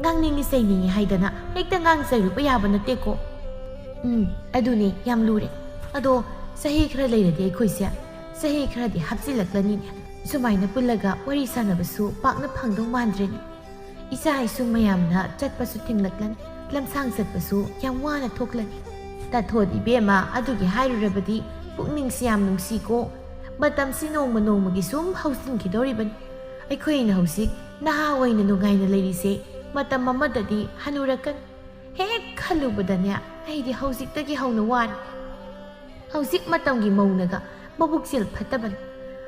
[SPEAKER 1] ꯉꯥꯡꯅꯤꯡꯉꯤ ꯆꯩꯅꯤꯡꯉꯤ ꯍꯥꯏꯗꯅ ꯍꯦꯛꯇ ꯉꯥꯡꯖꯔꯨꯕ ꯌꯥꯕ ꯅꯠꯇꯦꯀꯣ ꯑꯗꯨꯅꯦ ꯌꯥꯝ ꯂꯨꯔꯦ ꯑꯗꯣ ꯆꯍꯤ ꯈꯔ ꯂꯩꯔꯗꯤ ꯑꯩꯈꯣꯏꯁꯦ ꯆꯍꯤ ꯈꯔꯗꯤ ꯍꯥꯞꯆꯤꯜꯂꯛꯂꯅꯤꯅꯦ ꯁꯨꯃꯥꯏꯅ ꯄꯨꯜꯂꯒ ꯋꯥꯔꯤ ꯁꯥꯟꯅꯕꯁꯨ パꯛꯅ ꯐꯪꯗꯧ ꯃꯥꯟꯗ꯭ꯔꯦꯅꯦ ꯏꯆꯥ ꯏꯁꯨ ꯃꯌꯥꯝꯅ ꯆꯠꯄꯁꯨ ꯊꯤꯡꯂꯛꯂꯅꯤ ꯂꯝꯁꯥꯡ ꯆꯠꯄꯁꯨ ꯌꯥꯝ ꯋꯥꯅ ꯊꯣꯛꯂꯅꯤ ꯇꯥꯊꯣꯠ ꯏꯕꯦꯝꯃ ꯑꯗꯨꯒꯤ ꯍꯥꯏꯔꯨꯔꯕꯗꯤ ꯄꯨꯛꯅꯤꯡꯁꯤ ꯌꯥꯝ ꯅꯨꯡꯁꯤꯀꯣ ꯃꯇꯝꯁꯤ ꯅꯣꯡꯃ ꯅꯣꯡꯃꯒꯤ ꯁꯨꯝ ꯍꯧꯖꯤꯟꯈꯤꯗꯧꯔꯤꯕꯅꯤ ꯑꯩꯈꯣꯏꯅ ꯍꯧꯖꯤꯛ ꯅꯍꯥ ꯑꯣꯏꯅ ꯅꯨꯡꯉꯥꯏꯅ ꯂꯩꯔꯤꯁꯦ ꯃꯇꯝ ꯑꯃꯗꯗꯤ ꯍꯅꯨꯔꯛꯀꯅꯤ ꯍꯦꯛ ꯈꯜꯂꯨꯕꯗꯅꯦ ꯑꯩꯗꯤ ꯍꯧꯖꯤꯛꯇꯒꯤ ꯍꯧꯅ ꯋꯥꯔꯦ ꯍꯧꯖꯤꯛ ꯃꯇꯝꯒꯤ ꯃꯧꯅꯒ ꯃꯕꯨꯛꯆꯦꯜ ꯐꯠꯇꯕꯅꯤ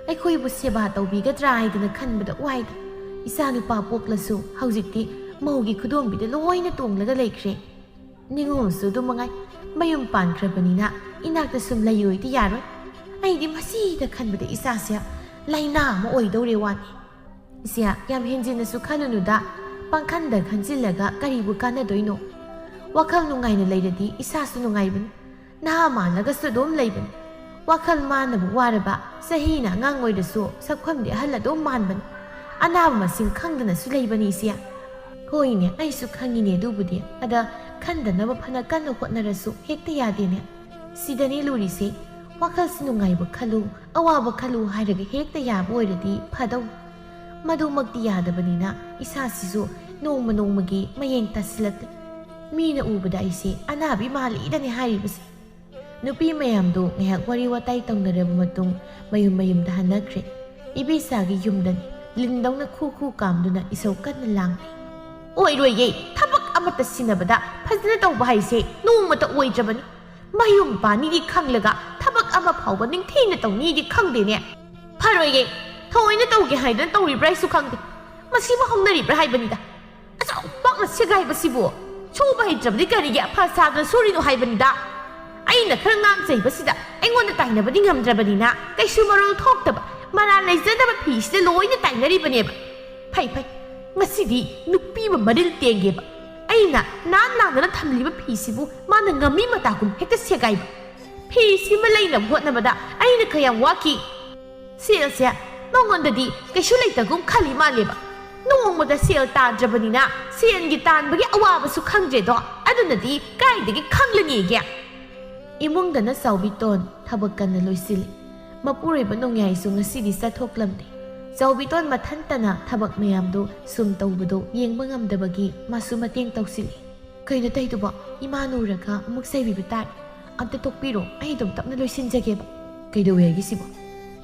[SPEAKER 1] ꯑꯩꯈꯣꯏꯕꯨ ꯁꯦꯕꯥ ꯇꯧꯕꯤꯒꯗ꯭ꯔꯥ ꯍꯥꯏꯗꯅ ꯈꯟꯕꯗ ꯋꯥꯏꯗ ꯏꯆꯥ ꯅꯨꯄꯥ ꯄꯣꯛꯂꯁꯨ ꯍꯧꯖꯤꯛꯇꯤ ꯃꯧꯒꯤ ꯈꯨꯗꯣꯝꯕꯤꯗ ꯂꯣꯏꯅ ꯇꯣꯡꯂꯒ ꯂꯩꯈ꯭ꯔꯦ ꯅꯤꯉꯣꯜꯁꯨ ꯑꯗꯨꯝ ꯃꯉꯥꯏ ꯃꯌꯨꯝ ꯄꯥꯟꯈ꯭ꯔꯕꯅꯤꯅ ꯏꯅꯥꯛꯇ ꯁꯨꯝ ꯂꯩꯔꯣꯏꯗꯤ ꯌꯥꯔꯣꯏ ꯑꯩꯗꯤ ꯃꯁꯤꯗ ꯈꯟꯕꯗ ꯏꯆꯥꯁꯦ ꯂꯥꯏꯅꯥ ꯑꯃ ꯑꯣꯏꯗꯧꯔꯦ ꯋꯥꯅꯤ ꯏꯆꯦ ꯌꯥꯝ ꯍꯦꯟꯖꯤꯟꯅꯁꯨ ꯈꯜꯂꯨꯅꯨꯗ ꯄꯥꯡꯈꯟꯗ ꯈꯟꯖꯤꯜꯂꯒ ꯀꯔꯤꯕꯨ ꯀꯥꯟꯅꯗꯣꯏꯅꯣ ꯋꯥꯈꯜ ꯅꯨꯡꯉꯥꯏꯅ ꯂꯩꯔꯗꯤ ꯏꯁꯥꯁꯨ ꯅꯨꯡꯉꯥꯏꯕꯅꯤ ꯅꯍꯥ ꯃꯥꯜꯂꯒꯁꯨ ꯑꯗꯨꯝ ꯂꯩꯕꯅꯤ ꯋꯥꯈꯜ ꯃꯥꯅꯕꯨ ꯋꯥꯔꯕ ꯆꯍꯤꯅ ꯑꯉꯥꯡ ꯑꯣꯏꯔꯁꯨ ꯁꯛꯐꯝꯗꯤ ꯑꯍꯜ ꯑꯗꯨꯝ ꯃꯥꯟꯕꯅꯤ ꯑꯅꯥꯕ ꯃꯁꯤꯡ ꯈꯪꯗꯅꯁꯨ ꯂꯩꯕꯅꯤ ꯏꯆꯦ ꯍꯣꯏꯅꯦ ꯑꯩꯁꯨ ꯈꯪꯉꯤꯅꯦ ꯑꯗꯨꯕꯨꯗꯤ ꯑꯗ ꯈꯟꯗꯅꯕ ꯐꯅ ꯀꯟꯅ ꯍꯣꯠꯅꯔꯁꯨ ꯍꯦꯛꯇ ꯌꯥꯗꯦꯅꯦ ꯁꯤꯗꯅꯦ ꯂꯨꯔꯤꯁꯦ ꯋꯥꯈꯜꯁꯤ ꯅꯨꯡꯉꯥꯏꯕ ꯈꯜꯂꯨ ꯑꯋꯥꯕ ꯈꯜꯂꯨ ꯍꯥꯏꯔꯒ ꯍꯦꯛꯇ ꯌꯥꯕ ꯑꯣꯏꯔꯗꯤ ꯐꯗꯧ ꯃꯗꯨꯃꯛꯇꯤ ꯌꯥꯗꯕꯅꯤꯅ ꯏꯁꯥꯁꯤꯁꯨ ꯅꯣꯡꯃ ꯅꯣꯡꯃꯒꯤ ꯃꯌꯦꯡ ꯇꯥꯁꯤꯜꯂꯛꯂꯦ ꯃꯤꯅ ꯎꯕꯗ ꯑꯩꯁꯦ ꯑꯅꯥꯕꯤ ꯃꯥꯜꯂꯤꯗꯅꯦ ꯍꯥꯏꯔꯤꯕꯁꯦ ꯅꯨꯄꯤ ꯃꯌꯥꯝꯗꯣ ꯉꯥꯏꯍꯥꯛ ꯋꯥꯔꯤ ꯋꯥꯇꯥꯏ ꯇꯧꯅꯔꯕ ꯃꯇꯨꯡ ꯃꯌꯨꯝꯗ ꯍꯟꯅꯈ꯭ꯔꯦ ꯏꯕꯦꯆꯥꯒꯤ ꯌꯨꯝꯗꯅꯤ ꯂꯤꯟꯗꯧꯅ ꯈꯨ ꯀꯥꯝꯗꯨꯅ ꯏꯁꯧ ꯀꯟꯅ ꯂꯥꯡꯂꯤ ꯑꯣꯏꯔꯣꯏꯌꯦ ꯊꯕꯛ ꯑꯃꯠꯇ ꯁꯤꯟꯅꯕꯗ ꯐꯖꯅ ꯇꯧꯕ ꯍꯥꯏꯁꯦ ꯅꯣꯡꯃꯇ ꯑꯣꯏꯗ꯭ꯔꯕꯅꯤ ꯃꯌꯨꯝ ꯄꯥꯟꯅꯤꯗꯤ ꯈꯪꯂꯒ ꯊꯕꯛ ꯑꯃ ꯐꯥꯎꯕ ꯅꯤꯡꯊꯤꯅ ꯇꯧꯅꯤꯗꯤ ꯈꯪꯗꯦꯅꯦ ꯐꯔꯣꯏꯌꯦ ꯊꯑꯣꯏꯅ ꯇꯧꯒꯦ ꯍꯥꯏꯗꯅ ꯇꯧꯔꯤꯕ꯭ꯔꯥ ꯑꯩꯁꯨ ꯈꯪꯗꯦ ꯃꯁꯤꯕꯨ ꯍꯧꯅꯔꯤꯕ꯭ꯔꯥ ꯍꯥꯏꯕꯅꯤꯗ ꯑꯆꯧ ꯄꯥꯛꯅ ꯁꯦꯒꯥꯏꯕꯁꯤꯕꯨ ꯁꯨꯕ ꯍꯩꯇ꯭ꯔꯕꯗꯤ ꯀꯔꯤꯒꯤ ꯑꯐ ꯁꯥꯗꯅ ꯁꯨꯔꯤꯅꯣ ꯍꯥꯏꯕꯅꯤꯗ ꯑꯩꯅ ꯈꯔ ꯉꯥꯡꯖꯩꯕꯁꯤꯗ ꯑꯩꯉꯣꯟꯗ ꯇꯥꯏꯅꯕꯗꯤ ꯉꯝꯗ꯭ꯔꯕꯅꯤꯅ ꯀꯩꯁꯨ ꯃꯔꯣꯜ ꯊꯣꯛꯇꯕ ꯃꯔꯥꯜ ꯂꯩꯖꯗꯕ ꯐꯤꯁꯤꯗ ꯂꯣꯏꯅ ꯇꯥꯏꯅꯔꯤꯕꯅꯦꯕ ꯐꯩ ꯉꯁꯤꯗꯤ ꯅꯨꯄꯤꯕꯨ ꯃꯔꯤꯜ ꯇꯦꯡꯒꯦꯕ ꯑꯩꯅ ꯅꯥꯟꯅ ꯊꯝꯂꯤꯕ ꯐꯤꯁꯤꯕꯨ ꯃꯥꯅ ꯉꯝꯃꯤ ꯃꯇꯥꯒꯨꯝ ꯍꯦꯛꯇ ꯁꯦꯒꯥꯏꯕ ꯐꯤꯁꯤꯃ ꯂꯩꯅꯕ ꯍꯣꯠꯅꯕꯗ ꯑꯩꯅ ꯀꯌꯥꯝ ꯋꯥꯈꯤ ꯁꯦꯜꯁꯦ ꯃꯉꯣꯟꯗꯗꯤ ꯀꯩꯁꯨ ꯂꯩꯇꯒꯨꯝ ꯈꯜꯂꯤ ꯃꯥꯜꯂꯦꯕ ꯅꯣꯡꯃꯗ ꯁꯦꯜ ꯇꯥꯟꯗ꯭ꯔꯕꯅꯤꯅ ꯁꯦꯟꯒꯤ ꯇꯥꯟꯕꯒꯤ ꯑꯋꯥꯕꯁꯨ ꯈꯪꯗ꯭ꯔꯦꯗꯣ ꯑꯗꯨꯅꯗꯤ ꯀꯥꯏꯗꯒꯤ ꯈꯪꯂꯅꯤꯒꯦ ꯏꯃꯨꯡꯗꯅ ꯆꯥꯎꯕꯤꯇꯣꯟ ꯊꯕꯛ ꯀꯟꯅ ꯂꯣꯏꯁꯤꯜꯂꯤ ꯃꯄꯨꯔꯣꯏꯕ ꯅꯣꯡꯌꯥꯏꯁꯨ ꯉꯁꯤꯗꯤ ꯆꯠꯊꯣꯛꯂꯝꯗꯦ ꯆꯥꯎꯕꯤꯇꯣꯟ ꯃꯊꯟꯇꯅ ꯊꯕꯛ ꯃꯌꯥꯝꯗꯣ ꯁꯨꯝ ꯇꯧꯕꯗꯣ ꯌꯦꯡꯕ ꯉꯝꯗꯕꯒꯤ ꯃꯥꯁꯨ ꯃꯇꯦꯡ ꯇꯧꯁꯤꯜꯂꯤ ꯀꯩꯅꯣ ꯇꯩꯗꯨꯕꯣ ꯏꯃꯥꯅ ꯎꯔꯒ ꯑꯃꯨꯛ ꯆꯩꯕꯤꯕ ꯇꯥꯔꯦ ꯑꯝꯇ ꯇꯣꯛꯄꯤꯔꯣ ꯑꯩ ꯑꯗꯨꯝ ꯇꯞꯅ ꯂꯣꯏꯁꯤꯟꯖꯒꯦꯕ ꯀꯩꯗꯧꯋꯦ ꯍꯥꯏꯒꯤꯁꯤꯕꯣ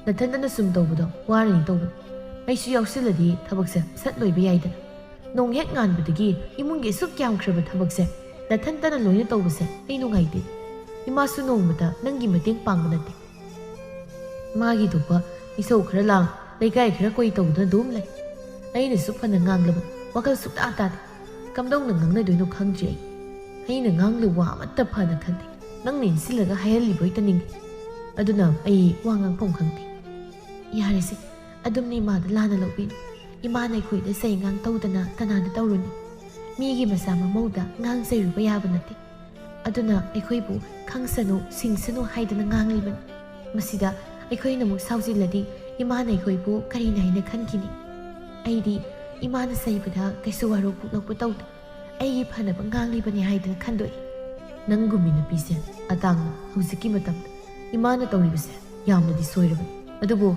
[SPEAKER 1] ꯅꯊꯟꯇꯅ ꯁꯨꯝ ꯇꯧꯕꯗꯣ ꯋꯥꯔꯅꯤ ꯇꯧꯕꯅꯤ ꯑꯩꯁꯨ ꯌꯥꯎꯁꯤꯜꯂꯗꯤ ꯊꯕꯛꯁꯦ ꯁꯠ ꯂꯣꯏꯕ ꯌꯥꯏꯗꯅ ꯅꯣꯡ ꯍꯦꯛ ꯉꯥꯟꯕꯗꯒꯤ ꯏꯃꯨꯡꯒꯤ ꯑꯁꯨꯛ ꯌꯥꯝꯈ꯭ꯔꯕ ꯊꯕꯛꯁꯦ ꯅꯊꯟꯇꯅ ꯂꯣꯏꯅ ꯇꯧꯕꯁꯦ ꯑꯩ ꯅꯨꯡꯉꯥꯏꯇꯦ ꯏꯃꯥꯁꯨ ꯅꯣꯡꯃꯗ ꯅꯪꯒꯤ ꯃꯇꯦꯡ ꯄꯥꯡꯕ ꯅꯠꯇꯦ ꯃꯥꯒꯤ ꯊꯣꯛꯄ ꯏꯁꯧ ꯈꯔ ꯂꯥꯡ ꯂꯩꯀꯥꯏ ꯈꯔ ꯀꯣꯏ ꯇꯧꯗꯨꯅ ꯑꯗꯨꯝ ꯂꯩ ꯑꯩꯅꯁꯨ ꯐꯅ ꯉꯥꯡꯂꯕ ꯋꯥꯈꯜ ꯁꯨꯛꯇꯥ ꯇꯥꯗꯦ ꯀꯝꯗꯧꯅ ꯉꯥꯡꯅꯗꯣꯏꯅꯣ ꯈꯪꯗ꯭ꯔꯤ ꯑꯩꯅ ꯉꯥꯡꯂꯨ ꯋꯥ ꯑꯃꯠꯇ ꯐꯅ ꯈꯟꯗꯦ ꯅꯪꯅ ꯏꯟꯁꯤꯜꯂꯒ ꯍꯥꯏꯍꯜꯂꯤꯕꯣꯏ ꯇꯅꯤꯡꯉꯤ ꯑꯗꯨꯅ ꯑꯩ ꯋꯥ ꯉꯥꯡꯐꯝ ꯈꯪꯗꯦ ꯌꯥꯔꯦꯁꯦ ꯑꯗꯨꯝꯅ ꯏꯃꯥꯗ ꯂꯥꯟꯅ ꯂꯧꯕꯤꯅꯨ ꯏꯃꯥꯅ ꯑꯩꯈꯣꯏꯗ ꯆꯩ ꯉꯥꯡ ꯇꯧꯗꯅ ꯀꯅꯥꯗ ꯇꯧꯔꯨꯅꯤ ꯃꯤꯒꯤ ꯃꯆꯥ ꯃꯃꯧꯗ ꯉꯥꯡ ꯆꯩꯔꯨꯕ ꯌꯥꯕ ꯅꯠꯇꯦ ꯑꯗꯨꯅ ꯑꯩꯈꯣꯏꯕꯨ ꯈꯪꯁꯅꯨ ꯁꯤꯡꯁꯅꯨ ꯍꯥꯏꯗꯅ ꯉꯥꯡꯂꯤꯕꯅꯤ ꯃꯁꯤꯗ ꯑꯩꯈꯣꯏꯅ ꯑꯃꯨꯛ ꯁꯥꯎꯖꯤꯜꯂꯗꯤ ꯏꯃꯥꯅ ꯑꯩꯈꯣꯏꯕꯨ ꯀꯔꯤꯅ ꯍꯥꯏꯅ ꯈꯟꯈꯤꯅꯤ ꯑꯩꯗꯤ ꯏꯃꯥꯅ ꯆꯩꯕꯗ ꯀꯩꯁꯨ ꯋꯥꯔꯧ ꯄꯨꯛꯂꯧꯕ ꯇꯧꯗꯦ ꯑꯩꯒꯤ ꯐꯅꯕ ꯉꯥꯡꯂꯤꯕꯅꯤ ꯍꯥꯏꯗꯅ ꯈꯟꯗꯣꯛꯏ ꯅꯪꯒꯨꯝꯕꯤ ꯅꯨꯄꯤꯁꯦ ꯑꯇꯥꯡꯕ ꯍꯧꯖꯤꯛꯀꯤ ꯃꯇꯝꯗ ꯏꯃꯥꯅ ꯇꯧꯔꯤꯕꯁꯦ ꯌꯥꯝꯅꯗꯤ ꯁꯣꯏꯔꯕꯅꯤ ꯑꯗꯨꯕꯨ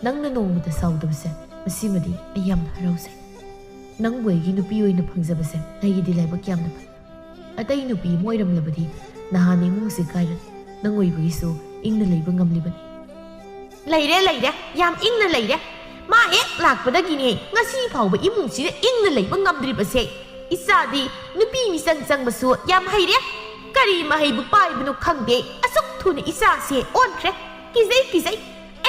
[SPEAKER 1] ꯅꯪꯅ ꯅꯣꯡꯃꯗ ꯁꯥꯎꯗꯕꯁꯦ ꯃꯁꯤꯃꯗꯤ ꯑꯩ ꯌꯥꯝꯅ ꯍꯔꯥꯎꯖꯩ ꯅꯪꯕꯨ ꯑꯩꯒꯤ ꯅꯨꯄꯤ ꯑꯣꯏꯅ ꯐꯪꯖꯕꯁꯦ ꯑꯩꯒꯤꯗꯤ ꯂꯥꯏꯕꯛ ꯌꯥꯝꯅ ꯐꯩ ꯑꯇꯩ ꯅꯨꯄꯤ ꯑꯃ ꯑꯣꯏꯔꯝꯂꯕꯗꯤ ꯅꯍꯥꯟ ꯏꯃꯨꯡꯁꯦ ꯀꯥꯏꯔꯅꯤ ꯅꯪ ꯑꯣꯏꯕꯒꯤꯁꯨ ꯏꯪꯅ ꯂꯩꯕ ꯉꯝꯂꯤꯕꯅꯤ ꯂꯩꯔꯦ ꯌꯥꯝ ꯏꯪꯅ ꯂꯩꯔꯦ ꯃꯥ ꯍꯦꯛ ꯂꯥꯛꯄꯗꯒꯤꯅꯦ ꯉꯁꯤ ꯐꯥꯎꯕ ꯏꯃꯨꯡꯁꯤꯗ ꯏꯪꯅ ꯂꯩꯕ ꯉꯝꯗ꯭ꯔꯤꯕꯁꯦ ꯏꯆꯥꯗꯤ ꯅꯨꯄꯤ ꯃꯤꯆꯪ ꯆꯪꯕꯁꯨ ꯌꯥꯝ ꯍꯩꯔꯦ ꯀꯔꯤ ꯃꯍꯩꯕꯨ ꯄꯥꯏꯕꯅꯣ ꯈꯪꯗꯦ ꯑꯁꯨꯛ ꯊꯨꯅ ꯏꯆꯥꯁꯦ ꯑꯣꯟꯈ꯭ꯔꯦ ꯀꯤꯖꯩ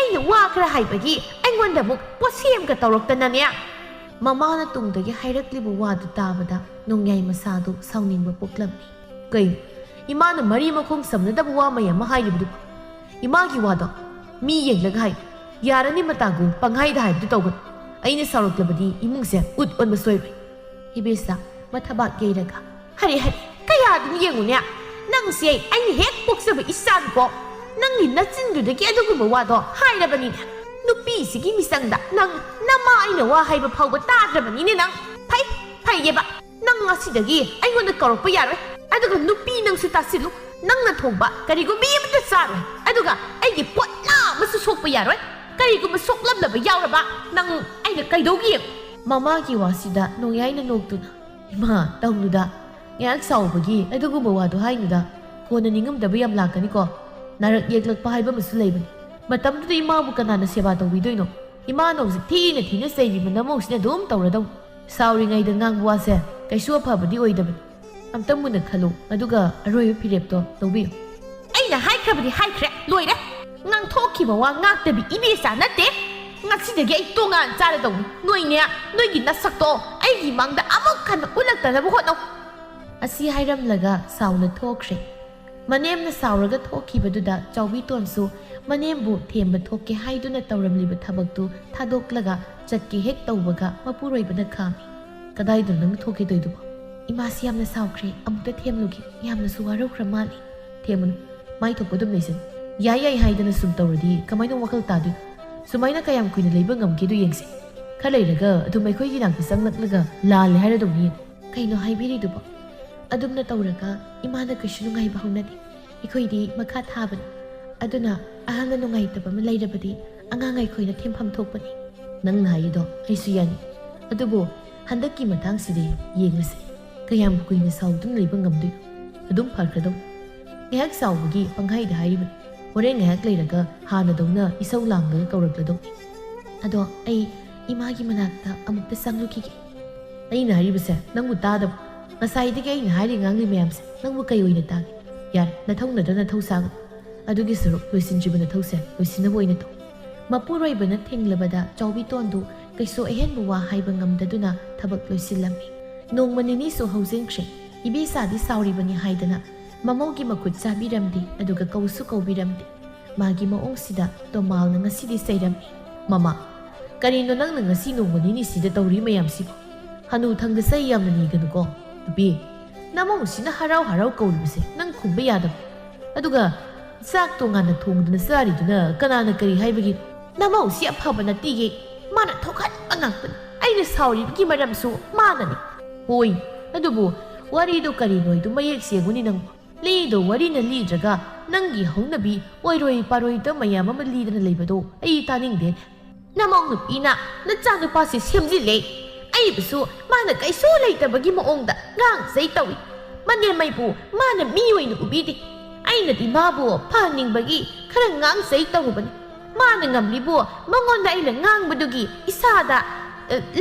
[SPEAKER 1] ꯑꯩꯅ ꯋꯥ ꯈꯔ ꯍꯥꯏꯕꯒꯤ ꯑꯩꯉꯣꯟꯗ ꯑꯃꯨꯛ ꯄꯣꯠꯁꯦꯝꯒ ꯇꯧꯔꯛꯇꯅꯅꯦ ꯃꯃꯥꯅ ꯇꯨꯡꯗꯒꯤ ꯍꯥꯏꯔꯛꯂꯤꯕ ꯋꯥꯗꯨ ꯇꯥꯕꯗ ꯅꯣꯡꯌꯥꯏ ꯃꯁꯥꯗꯨ ꯁꯥꯎꯅꯤꯡꯕ ꯄꯣꯛꯂꯝꯃꯤ ꯀꯩ 이마는 머리 먹고 썸는다고 와마야 마하이리부도 이마기 와도 미 얘기가 하이 야라니 마타고 방하이다 하이도 떠고 아이네 사록들버디 이뭉세 웃 온마 소이리 이베사 마타박 게이라가 하리 까야든 얘구냐 낭시에 아이네 핵 복습을 이싸고 낭니 나찐두데기 아두고 와도 하이라버니냐 누삐시기 미상다 낭 나마 아이네 와 하이버 파우고 따드라버니네 낭 파이 예바 낭 아시다기 아이고는 거럭버 야래 aduga nupi nang su tasilu nang na thongba karigo mi amta saroi aduga aigi potna masu sokpa yaroi karigo ma soklam laba yauraba nang aina kaidogi mama gi wasida nongyai na noktuna ima tawnuda yak saubagi adugu mawadu hainuda kona ningam daba yam lakani ko narak yeklakpa haiba masu leibani matamduda ima bu kanana seba tawbidoino ima nongsi thina seiri manamosina dum tawradau sauringaida ngang wase kaisu afabadi oidabani amtam muna khalo aduga aroi phirepto tawbiyo aina haikrabadi haikre loire ngang thokkiba wa ngaktabi ibesa natte ngasidagi ai tongan chara dawni noine noigi nasakto aigi mangda amuk khan ulaktana bu hotno asi hairamlaga sauna thokre manemna sauraga thokkibaduda chawbi tonsu manembu themba thokke haiduna tawramliba thabaktu thadoklaga chakki hek tawbaga mapuroibana khami kadaidu nang thokke doidu इमासी यामना साउख्रे अमुक्ता थेमलुगी यामना सुवारौख्रा माली थेमनु माइ थोपदुम lesson याय हाइदना सुम तौरदी कमाइनो वखल तादु सुमाइना कयाम कुइना लेबा ngamgedu yengse खलैरगा अदुम अखोइगी नांगि संगलक्लगा लाले हाइरदुमनि कइनो हाइबिरिदुबो अदुमना तौरगा इमाना कइसु नुंगाइ बाहुनदि इखोइदि मखा थाबन अदुना अहांगा नुंगाइतबा म लैरबदि अंगांगाइ खोइना थेमफम थोकपनि नंगना हाइदो आइसु यानि अदुबो हंदक्की मतांगसिदि येंगलसे kayam kuina saudun leibang ngamdu adum pharkradom ngahak saubagi panghai da haibani hore ngahak leiraga hana dongna isau langga kaurakladom ado ai imagi manakta amukta sangluki ai na haribase nangbu tadab ngasai de ai na hari ngangli mayamse nangbu kai oina tag yar na thongna da na thousang adugi suruk loisinjibana thause loisina boina to mapuroi bana thenglabada chawbi tondu kaiso ehen buwa haiba ngamdaduna thabak loisilami नोंमनिनी सो हौजिंख्रे इबेसादी साउरिबनी हाइदना ममौगी मखुत चाबिरमदी अदुगा कौसु कौबिरमदी मागी मओंगसिदा तोमालना ngasiदी ceremony mama करिनो नंगना ngasi नोंमनिनी सिदा तौरी मयामसि हनु थंगदा सै यामना निगनुको बे नमौंसिना हराव हराव कौरिबसे नंग खुंबा यादब अदुगा चाक तोंगाना थोंगदना सारिदुना कनाना करी हाइबगी नमौंसि अफबा नतिगे माना थोखत अंगाकपन आइना साउरिबगी मरमसु माननी होई अदुबु वारीदो करिनोइदु मयेक सेगुनि नंग लीदो वारीना लीद्रगा नंगी हौनबी ओइरोइ पारोइदा मयाम अमा लीदना लेबदो अई तानिंगदे नमौंग नुपीना नचा नुपासे सेमजिले अइबसु माना कैसो लेतबगी मओंगदा ngang sei tawi mane maibu mana mi oina ubidi ainadi mabu phaningbagi khara ngang sei tawbani mana ngamlibu mangonda aina ngangbadugi isada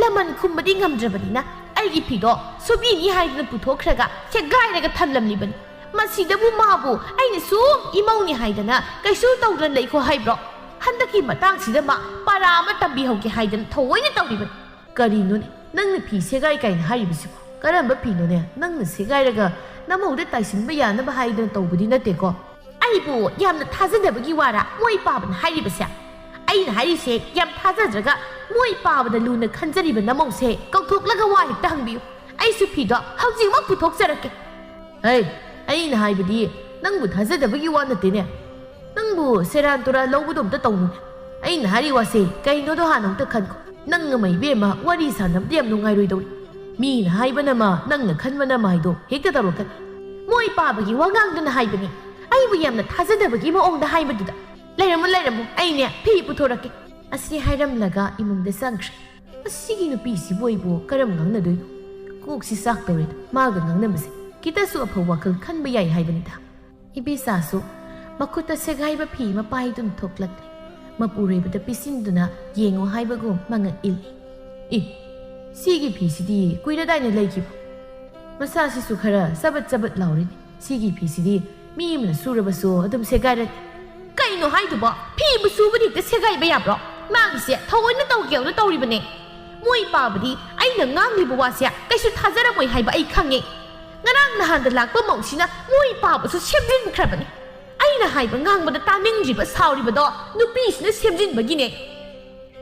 [SPEAKER 1] laman khumbadi ngamdrabanina aigi phido subini haidna puthokraga chegairaga thanlamlibani masidabu mabu aina sum imauni haidana kaisu tawdan leikho haibro handaki matang sida ma parama tambi hoki haidan thoina tawriban karino ne nangna phi segai kaina haibisi karamba phino ne nangna segairaga namauda taisinba yana ba haidan tawbudi nate ko aibu yamna thajadabagi wara moi paban hairibase aina harise yam thajadraga moi pabada luna khanjariba namause kauthoklaga wa hekta hangbiu aisu phido hauji mak puthokjarake hey aina haibadi nangbu thajadabagi wa nate ne nangbu seran tora lobudom ta tawnu aina hari wase kaino do hanong ta khanko nangna mai bema wari sanam dem nungai roi dori mi na haibana ma nangna khanmana mai do hekta tarokan moi pabagi wangang duna haibani aibu yamna thajadabagi ma ongda haibaduda Lairamu aine phi puthorake asi hairamlaga imungda sangkhre asigi nupi si boibo karam ngangna doi kok si sak tore maga ngangna mase kita su apha wakal khanba yai haibanida ibisa su makuta segaiba phi ma pai dun thoklak mapurebada pisinduna yengo haibago manga il sigi phi sidi kuira daina leiki masa si su khara sabat lauri sigi phi sidi mi imna surabaso adum segairak kai ꯀꯩꯅꯣ ꯍꯥꯏꯗꯨꯕꯣ ꯐꯤꯕꯨ ꯁꯨꯕꯗꯤ ꯍꯦꯛꯇ ꯁꯦꯒꯥꯏꯕ ꯌꯥꯕ꯭ꯔꯣ ꯃꯥꯒꯤꯁꯦ ꯊꯑꯣꯏꯅ ꯇꯧꯒꯦꯅ ꯇꯧꯔꯤꯕꯅꯦ ꯃꯣꯏ ꯄꯥꯕꯗꯤ ꯑꯩꯅ ꯉꯥꯡꯂꯤꯕ ꯋꯥꯁꯦ ꯀꯩꯁꯨ ꯊꯥꯖꯔꯝꯃꯣꯏ ꯍꯥꯏꯕ ꯑꯩ ꯈꯪꯉꯦ ꯉꯔꯥꯡ ꯅꯍꯥꯟꯗ ꯂꯥꯛꯄ ꯃꯧꯁꯤꯅ ꯃꯣꯏ ꯄꯥꯕꯁꯨ ꯁꯦꯝꯖꯤꯟꯈ꯭ꯔꯕꯅꯤ ꯑꯩꯅ ꯍꯥꯏꯕ ꯉꯥꯡꯕꯗ ꯇꯥꯅꯤꯡꯗ꯭ꯔꯤꯕ ꯁꯥꯎꯔꯤꯕꯗꯣ ꯅꯨꯄꯤꯁꯤꯅ ꯁꯦꯝꯖꯤꯟꯕꯒꯤꯅꯦ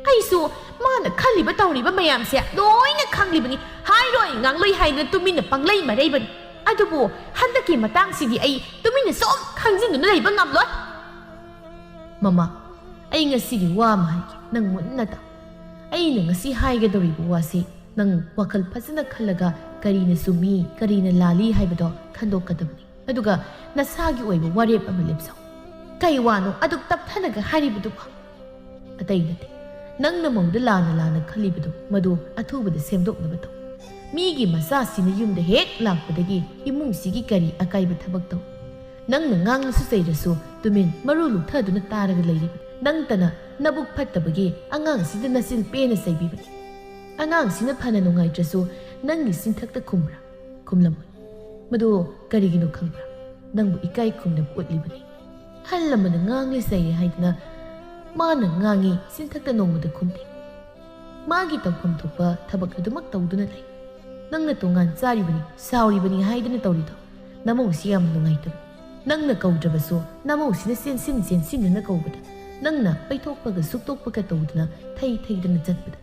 [SPEAKER 1] ꯑꯩꯁꯨ ꯃꯥꯅ ꯈꯜꯂꯤꯕ ꯇꯧꯔꯤꯕ ꯃꯌꯥꯝꯁꯦ ꯂꯣꯏꯅ ꯈꯪꯂꯤꯕꯅꯤ ꯍꯥꯏꯔꯣꯏ ꯉꯥꯡꯂꯣꯏ ꯍꯥꯏꯗꯅ ꯇꯨꯃꯤꯟꯅ ꯄꯪꯂꯩ ꯃꯔꯩꯕꯅꯤ ꯑꯗꯨꯕꯨ ꯍꯟꯗꯛꯀꯤ ꯃꯇꯥꯡꯁꯤꯗꯤ ꯑꯩ ꯇꯨꯃꯤꯟꯅ ꯁꯨꯝ ꯈꯪꯖꯤꯟꯗꯨꯅ ꯂꯩꯕ ꯉꯝꯂꯣꯏ ꯃꯃꯥ ꯑꯩ ꯉꯁꯤꯒꯤ ꯋꯥ ꯑꯃ ꯍꯥꯏꯒꯦ ꯅꯪ ꯃꯨꯟꯅ ꯇꯥꯎ ꯑꯩꯅ ꯉꯁꯤ ꯍꯥꯏꯒꯗꯧꯔꯤꯕ ꯋꯥꯁꯤ ꯅꯪ ꯋꯥꯈꯜ ꯐꯖꯅ ꯈꯜꯂꯒ ꯀꯔꯤꯅ ꯆꯨꯝꯃꯤ ꯀꯔꯤꯅ ꯂꯥꯜꯂꯤ ꯍꯥꯏꯕꯗꯣ ꯈꯟꯗꯣꯛꯀꯗꯕꯅꯤ ꯑꯗꯨꯒ ꯅꯁꯥꯒꯤ ꯑꯣꯏꯕ ꯋꯥꯔꯦꯞ ꯑꯃ ꯂꯦꯞꯆꯧ ꯀꯩ ꯋꯥꯅꯣ ꯑꯗꯨꯛ ꯇꯞꯊꯅꯒ ꯍꯥꯏꯔꯤꯕꯗꯨꯕꯣ ꯑꯇꯩ ꯅꯠꯇꯦ ꯅꯪꯅ ꯃꯧꯗ ꯂꯥꯟꯅ ꯈꯜꯂꯤꯕꯗꯣ ꯃꯗꯨ ꯑꯊꯨꯕꯗ ꯁꯦꯝꯗꯣꯛꯅꯕ ꯇꯧ ꯃꯤꯒꯤ ꯃꯆꯥꯁꯤꯅ ꯌꯨꯝꯗ ꯍꯦꯛ ꯂꯥꯛꯄꯗꯒꯤ ꯏꯃꯨꯡꯁꯤꯒꯤ ꯀꯔꯤ ꯑꯀꯥꯏꯕ ꯊꯕꯛ ꯇꯧ ꯅꯪꯅ ꯉꯥꯡꯂꯁꯨ ꯆꯩꯔꯁꯨ ꯇꯨꯃꯤꯟ ꯃꯔꯨ ꯂꯨꯊꯗꯨꯅ ꯇꯥꯔꯒ ꯂꯩꯔꯤꯕ ꯅꯪꯇꯅ ꯅꯕꯨꯛ ꯐꯠꯇꯕꯒꯤ ꯑꯉꯥꯡꯁꯤꯗ ꯅꯆꯤꯜ ꯄꯦꯅ ꯆꯩꯕꯤꯕꯅꯤ ꯑꯉꯥꯡꯁꯤꯅ ꯐꯅ ꯅꯨꯡꯉꯥꯏꯇ꯭ꯔꯁꯨ ꯅꯪꯒꯤ ꯆꯤꯟꯊꯛꯇ ꯈꯨꯝꯕ꯭ꯔꯥ ꯈꯨꯝꯂꯝꯃꯣꯏ ꯃꯗꯨ ꯀꯔꯤꯒꯤꯅꯣ ꯈꯪꯕ꯭ꯔꯥ ꯅꯪꯕꯨ ꯏꯀꯥꯏ ꯈꯨꯝꯅꯕ ꯎꯠꯂꯤꯕꯅꯤ ꯑꯍꯜ ꯑꯃꯅ ꯉꯥꯡꯂꯤ ꯆꯩꯔꯦ ꯍꯥꯏꯗꯅ ꯃꯥꯅ ꯉꯥꯡꯉꯤ ꯆꯤꯟꯊꯛꯇ ꯅꯣꯡꯃꯗ ꯈꯨꯝꯗꯦ ꯃꯥꯒꯤ ꯇꯧꯐꯝ ꯊꯣꯛꯄ ꯊꯕꯛ ꯑꯗꯨꯃꯛ ꯇꯧꯗꯨꯅ ꯂꯩ ꯅꯪꯅ ꯇꯣꯉꯥꯟ ꯆꯥꯔꯤꯕꯅꯤ ꯁꯥꯎꯔꯤꯕꯅꯤ ꯍꯥꯏꯗꯨꯅ ꯇꯧꯔꯤꯗꯣ ꯅꯃꯧꯁꯤ ꯌꯥꯝ ꯅꯨꯡꯉꯥꯏꯇꯕ ꯅꯪꯅ ꯀꯧꯗ꯭ꯔꯕꯁꯨ ꯅꯃꯧꯁꯤꯅ ꯆꯦꯟꯁꯤꯟꯗꯨꯅ ꯀꯧꯕꯗ ꯅꯪꯅ ꯄꯩꯊꯣꯛꯄꯒ ꯁꯨꯛꯇꯣꯛꯄꯒ ꯇꯧꯗꯨꯅ ꯊꯩꯗꯅ ꯆꯠꯄꯗ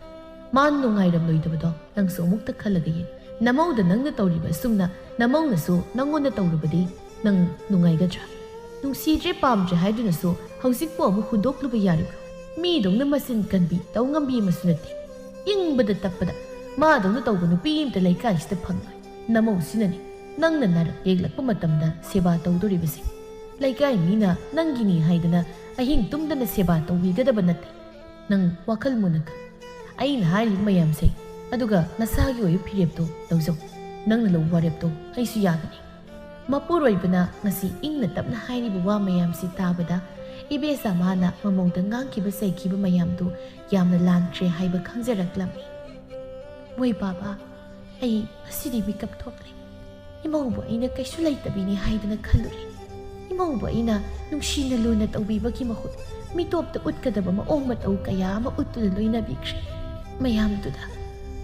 [SPEAKER 1] ꯃꯥꯅ ꯅꯨꯡꯉꯥꯏꯔꯝꯂꯣꯏꯗꯕꯗꯣ ꯅꯪꯁꯨ ꯑꯃꯨꯛꯇ ꯈꯜꯂꯒ ꯌꯦꯡ ꯅꯃꯧꯗ ꯅꯪꯅ ꯇꯧꯔꯤꯕ ꯑꯁꯨꯝꯅ ꯅꯃꯧꯅꯁꯨ ꯅꯪꯉꯣꯟꯗ ꯇꯧꯔꯕꯗꯤ ꯅꯪ ꯅꯨꯡꯉꯥꯏꯒꯗ꯭ꯔꯥ ꯅꯨꯡꯁꯤꯗ꯭ꯔꯦ ꯄꯥꯝꯗ꯭ꯔꯦ ꯍꯥꯏꯗꯨꯅꯁꯨ ꯍꯧꯖꯤꯛꯄꯨ ꯑꯃꯨꯛ ꯍꯨꯟꯗꯣꯛꯂꯨꯕ ꯌꯥꯔꯤꯕ꯭ꯔꯣ ꯃꯤꯗꯧꯅ ꯃꯆꯤꯟ ꯀꯟꯕꯤ ꯇꯧ ꯉꯝꯕꯤ ꯑꯃꯁꯨ ꯅꯠꯇꯦ ꯏꯪꯕꯗ ꯇꯞꯄꯗ ꯃꯥꯗꯧꯅ ꯇꯧꯕ ꯅꯨꯄꯤ ꯑꯃꯇ ꯂꯩꯀꯥꯏꯁꯤꯗ ꯐꯪꯂꯣꯏ ꯅꯃꯧꯁꯤꯅꯅꯤ ꯅꯪꯅ ꯅꯥꯔꯛ ꯌꯦꯛꯂꯛꯄ ꯃꯇꯝꯗ ꯁꯦꯕꯥ ꯇꯧꯗꯣꯔꯤꯕꯁꯦ ꯂꯩꯀꯥꯏ ꯃꯤꯅ ꯅꯪꯒꯤꯅꯤ ꯍꯥꯏꯗꯅ ꯑꯍꯤꯡ ꯇꯨꯝꯗꯅ ꯁꯦꯕా ꯇꯧꯕꯤꯒꯗꯕ ꯅꯠꯇꯦ ꯅꯪ ꯋꯥꯈꯜ ꯃꯨꯟꯅ ꯈꯜ ꯑꯩꯅ ꯍꯥꯏꯔꯤꯕ ꯃꯌꯥꯝꯁꯦ ꯑꯗꯨꯒ ꯅꯁꯥꯒꯤ ꯑꯣꯏꯕ ꯐꯤꯔꯦꯞꯇꯣ ꯂꯧꯖꯧ ꯅꯪꯅ ꯂꯧꯕ ꯋꯥꯔꯦꯞꯇꯣ ꯑꯩꯁꯨ ꯌꯥꯒꯅꯤ ꯃꯄꯨꯔꯣꯏꯕꯅ ꯉꯁꯤ ꯏꯪꯅ ꯇꯞꯅ ꯍꯥꯏꯔꯤꯕ ꯋꯥ ꯃꯌꯥꯝꯁꯤ ꯇꯥꯕꯗ ꯏꯕꯦꯆꯥ ꯃꯥꯅ ꯃꯃꯧꯗ ꯉꯥꯡꯈꯤꯕ ꯆꯩꯈꯤꯕ ꯃꯌꯥꯝꯗꯨ ꯌꯥꯝꯅ ꯂꯥꯟꯈ꯭ꯔꯦ ꯍꯥꯏꯕ ꯈꯪꯖꯔꯛꯂꯝꯃꯤ ꯃꯣꯏ ꯕꯥꯕꯥ ꯑꯩ ꯉꯁꯤꯗꯤ ꯃꯤꯀꯞ ꯊꯣꯛꯂꯦ ꯏꯃꯧꯕꯨ ꯑꯩꯅ ꯀꯩꯁꯨ ꯂꯩꯇꯕꯤꯅꯤ ꯍꯥꯏꯗꯨꯅ ꯈꯜꯂꯨꯔꯦ ꯏꯃꯧꯕꯨ ꯑꯩꯅ ꯅꯨꯡꯁꯤꯅ ꯂꯨꯅ ꯇꯧꯕꯤꯕꯒꯤ ꯃꯍꯨꯠ ꯃꯤꯇꯣꯞꯇ ꯎꯠꯀꯗꯕ ꯃꯑꯣꯡ ꯃꯇꯧ ꯀꯌꯥ ꯑꯃ ꯎꯠꯇꯨꯅ ꯂꯣꯏꯅꯕꯤꯈ꯭ꯔꯦ ꯃꯌꯥꯝꯗꯨꯗ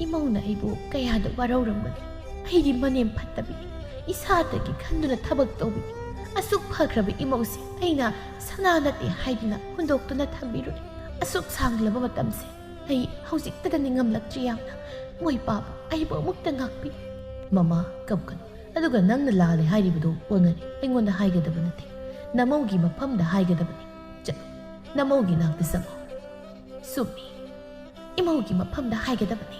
[SPEAKER 1] ꯏꯃꯧꯅ ꯑꯩꯕꯨ ꯀꯌꯥꯗ ꯋꯥꯔꯧꯔꯝꯒꯅꯤ ꯑꯩꯗꯤ ꯃꯅꯦꯝ ꯐꯠꯇꯕꯤꯅꯤ ꯏꯁꯥꯗꯒꯤ ꯈꯟꯗꯨꯅ ꯊꯕꯛ ꯇꯧꯕꯤꯅꯤ ꯑꯁꯨꯛ ꯐꯈ꯭ꯔꯕ ꯏꯃꯧꯁꯦ ꯑꯩꯅ ꯁꯅꯥ ꯅꯠꯇꯦ ꯍꯥꯏꯗꯨꯅ ꯍꯨꯟꯗꯣꯛꯇꯨꯅ ꯊꯝꯕꯤꯔꯨꯔꯦ ꯑꯁꯨꯛ ꯁꯥꯡꯂꯕ ꯃꯇꯝꯁꯦ ꯑꯩ ꯍꯧꯖꯤꯛꯇꯗ ꯅꯤꯡꯉꯝꯂꯛꯇ꯭ꯔꯤ ꯌꯥꯝꯅ ꯃꯣꯏ ꯄꯥꯕ ꯑꯩꯕꯨ ꯑꯃꯨꯛꯇ ꯉꯥꯛꯄꯤ ꯃꯃꯥ ꯀꯞꯀꯅꯨ ꯑꯗꯨꯒ ꯅꯪꯅ ꯂꯥꯜꯂꯦ ꯍꯥꯏꯔꯤꯕꯗꯨ ꯑꯣꯟꯅꯅꯤ ꯑꯩꯉꯣꯟꯗ ꯍꯥꯏꯒꯗꯕ ꯅꯠꯇꯦ ꯅꯃꯧꯒꯤ ꯃꯐꯝꯗ ꯍꯥꯏꯒꯗꯕꯅꯤ ꯆꯠꯂꯨ ꯅꯃꯧꯒꯤ ꯅꯥꯛꯇ ꯆꯪꯉꯨ ꯆꯨꯝꯃꯤ ꯏꯃꯧꯒꯤ ꯃꯐꯝꯗ ꯍꯥꯏꯒꯗꯕꯅꯤ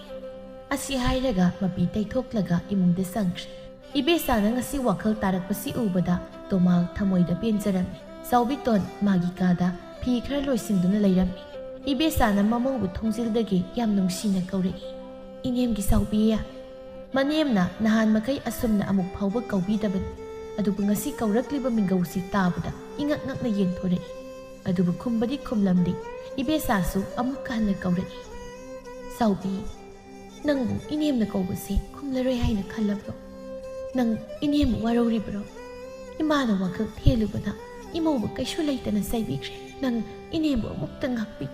[SPEAKER 1] ꯑꯁꯤ ꯍꯥꯏꯔꯒ ꯃꯄꯤ ꯇꯩꯊꯣꯛꯂꯒ ꯏꯃꯨꯡꯗ ꯆꯪꯈ꯭ꯔꯦ ꯏꯕꯦꯆꯥꯅ ꯉꯁꯤ ꯋꯥꯈꯜ ꯇꯥꯔꯛꯄꯁꯤ ꯎꯕꯗ ꯇꯣꯃꯥꯜ ꯊꯃꯣꯏꯗ ꯄꯦꯟꯖꯔꯝꯃꯤ ꯆꯥꯎꯕꯤꯇꯣꯟ ꯃꯥꯒꯤ ꯀꯥꯗ ꯐꯤ ꯈꯔ ꯂꯣꯏꯁꯤꯟꯗꯨꯅ ꯂꯩꯔꯝꯃꯤ ꯏꯕꯦꯆꯥꯅ ꯃꯃꯧꯕꯨ ꯊꯣꯡꯖꯤꯜꯗꯒꯤ ꯌꯥꯝ ꯅꯨꯡꯁꯤꯅ ꯀꯧꯔꯛꯏ ꯏꯅꯦꯝꯒꯤ ꯆꯥꯎꯕꯤꯌꯥ ꯃꯅꯦꯝꯅ ꯅꯍꯥꯟ ꯃꯈꯩ ꯑꯁꯨꯝꯅ ꯑꯃꯨꯛ ꯐꯥꯎꯕ ꯀꯧꯕꯤꯗꯕꯅꯤ ꯑꯗꯨꯕꯨ ꯉꯁꯤ ꯀꯧꯔꯛꯂꯤꯕ ꯃꯤꯡꯒꯧꯁꯤ ꯇꯥꯕꯗ ꯏꯉꯛ ꯉꯛꯅ ꯌꯦꯡꯊꯣꯔꯛꯏ ꯑꯗꯨꯕꯨ ꯈꯨꯝꯕꯗꯤ ꯈꯨꯝꯂꯝꯗꯦ ꯏꯕꯦꯆꯥꯁꯨ ꯑꯃꯨꯛꯀ ꯍꯟꯅ ꯀꯧꯔꯛꯏ ꯆꯥꯎꯕꯤ ꯅꯪꯕꯨ ꯏꯅꯦꯝꯅ ꯀꯧꯕꯁꯤ ꯈꯨꯝꯂꯔꯣꯏ ꯍꯥꯏꯅ ꯈꯜꯂꯕ꯭ꯔꯣ ꯅꯪ ꯏꯅꯦꯝꯕꯨ ꯋꯥꯔꯧꯔꯤꯕ꯭ꯔꯣ ꯏꯃꯥꯅ ꯋꯥꯈꯜ ꯊꯦꯜꯂꯨꯕꯅ ꯏꯃꯧꯕꯨ ꯀꯩꯁꯨ ꯂꯩꯇꯅ ꯆꯩꯕꯤꯈ꯭ꯔꯦ ꯅꯪ ꯏꯅꯦꯝꯕꯨ ꯑꯃꯨꯛꯇ ꯉꯥꯛꯄꯤ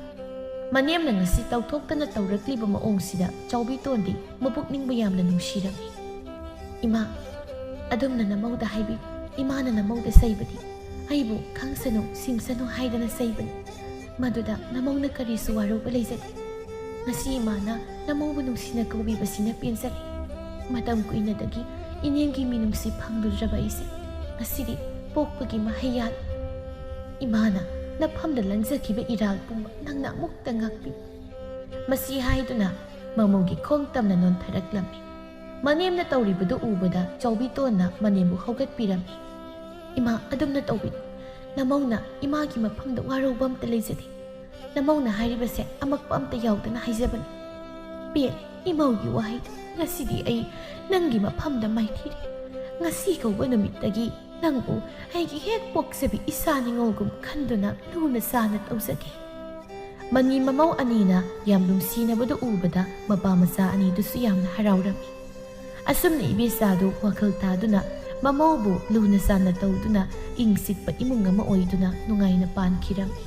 [SPEAKER 1] ꯃꯅꯦꯝꯅ ꯉꯁꯤ ꯇꯧꯊꯣꯛꯇꯅ ꯇꯧꯔꯛꯂꯤꯕ ꯃꯑꯣꯡꯁꯤꯗ ꯆꯥꯎꯕꯤꯇꯣꯟꯗꯤ ꯃꯄꯨꯛꯅꯤꯡꯕ ꯌꯥꯝꯅ ꯅꯨꯡꯁꯤꯔꯝꯃꯤ ꯏꯃꯥ ꯑꯗꯨꯝꯅ ꯅꯃꯧꯗ ꯍꯥꯏꯕꯤ ꯏꯃꯥꯅ ꯅꯃꯧꯗ ꯆꯩꯕꯗꯤ ꯑꯩꯕꯨ ꯈꯪꯁꯅꯨ ꯁꯤꯡꯁꯅꯨ ꯍꯥꯏꯗꯅ ꯆꯩꯕꯅꯤ ꯃꯗꯨꯗ ꯅꯃꯧꯅ ꯀꯔꯤꯁꯨ ꯋꯥꯔꯧꯕ ꯂꯩꯖꯗꯦ ꯉꯁꯤ ꯏꯃꯥꯅ ꯅꯃꯧꯕꯨ ꯅꯨꯡꯁꯤꯅ ꯀꯧꯕꯤꯕꯁꯤꯅ ꯄꯦꯟꯖꯔꯦ ꯃꯇꯝ ꯀꯨꯏꯅꯗꯒꯤ ꯏꯅꯦꯝꯒꯤ ꯃꯤꯅꯨꯡꯁꯤ ꯐꯪꯂꯨꯗ꯭ꯔꯕ ꯑꯩꯁꯦ ꯉꯁꯤꯗꯤ ꯄꯣꯛꯄꯒꯤ ꯃꯍꯩ ꯌꯥꯜꯂꯤ ꯏꯃꯥꯅ ꯅꯐꯝꯗ ꯂꯪꯖꯈꯤꯕ ꯏꯔꯥꯜ ꯄꯨꯝꯕ ꯅꯪꯅ ꯑꯃꯨꯛꯇ ꯉꯥꯛꯄꯤ ꯃꯁꯤ ꯍꯥꯏꯗꯨꯅ ꯃꯃꯧꯒꯤ ꯈꯣꯡ ꯇꯝꯅ ꯅꯣꯟꯊꯔꯛꯂꯝꯃꯤ ꯃꯅꯦꯝꯅ ꯇꯧꯔꯤꯕꯗꯨ ꯎꯕꯗ ꯆꯥꯎꯕꯤꯇꯣꯟꯅ ꯃꯅꯦꯝꯕꯨ ꯍꯧꯒꯠꯄꯤꯔꯝꯃꯤ ꯏꯃꯥ ꯑꯗꯨꯝꯅ ꯇꯧꯕꯤꯅꯨ ꯅꯃꯧꯅ ꯏꯃꯥꯒꯤ ꯃꯐꯝꯗ ꯋꯥꯔꯧꯕ ꯑꯝꯇ ꯂꯩꯖꯗꯦ ꯅꯃꯧꯅ ꯍꯥꯏꯔꯤꯕꯁꯦ ꯑꯃꯛꯄ ꯑꯝꯇ ꯌꯥꯎꯗꯅ ꯍꯥꯏꯖꯕꯅꯤ ꯄꯦꯠ ꯏꯃꯧꯒꯤ ꯋꯥꯍꯩꯗ ꯉꯁꯤꯗꯤ ꯑꯩ ꯅꯪꯒꯤ ꯃꯐꯝꯗ ꯃꯥꯏꯊꯤꯔꯦ ꯉꯁꯤ ꯀꯧꯕ ꯅꯨꯃꯤꯠꯇꯒꯤ ꯅꯪꯕꯨ ꯑꯩꯒꯤ ꯍꯦꯛ ꯄꯣꯛꯆꯕꯤ ꯏꯆꯥ ꯅꯤꯉꯣꯜꯒꯨꯝ ꯈꯟꯗꯨꯅ ꯂꯨꯅ ꯆꯥꯅ ꯇꯧꯖꯒꯦ ꯃꯅꯤ ꯃꯃꯧ ꯑꯅꯤꯅ ꯌꯥꯝ ꯅꯨꯡꯁꯤꯅꯕꯗꯨ ꯎꯕꯗ ꯃꯄꯥ ꯃꯆꯥ ꯑꯅꯤꯗꯨꯁꯨ ꯌꯥꯝꯅ ꯍꯔꯥꯎꯔꯝꯃꯤ ꯑꯁꯨꯝꯅ ꯏꯕꯦꯆꯥꯗꯨ ꯋꯥꯈꯜ ꯊꯥꯗꯨꯅ ꯃꯃꯧꯕꯨ ꯂꯨꯅ ꯆꯥꯟꯅ ꯇꯧꯗꯨꯅ ꯏꯪ ꯆꯤꯛꯄ ꯏꯃꯨꯡ ꯑꯃ ꯑꯣꯏꯗꯨꯅ ꯅꯨꯡꯉꯥꯏꯅ ꯄꯥꯟꯈꯤꯔꯝꯃꯤ꯫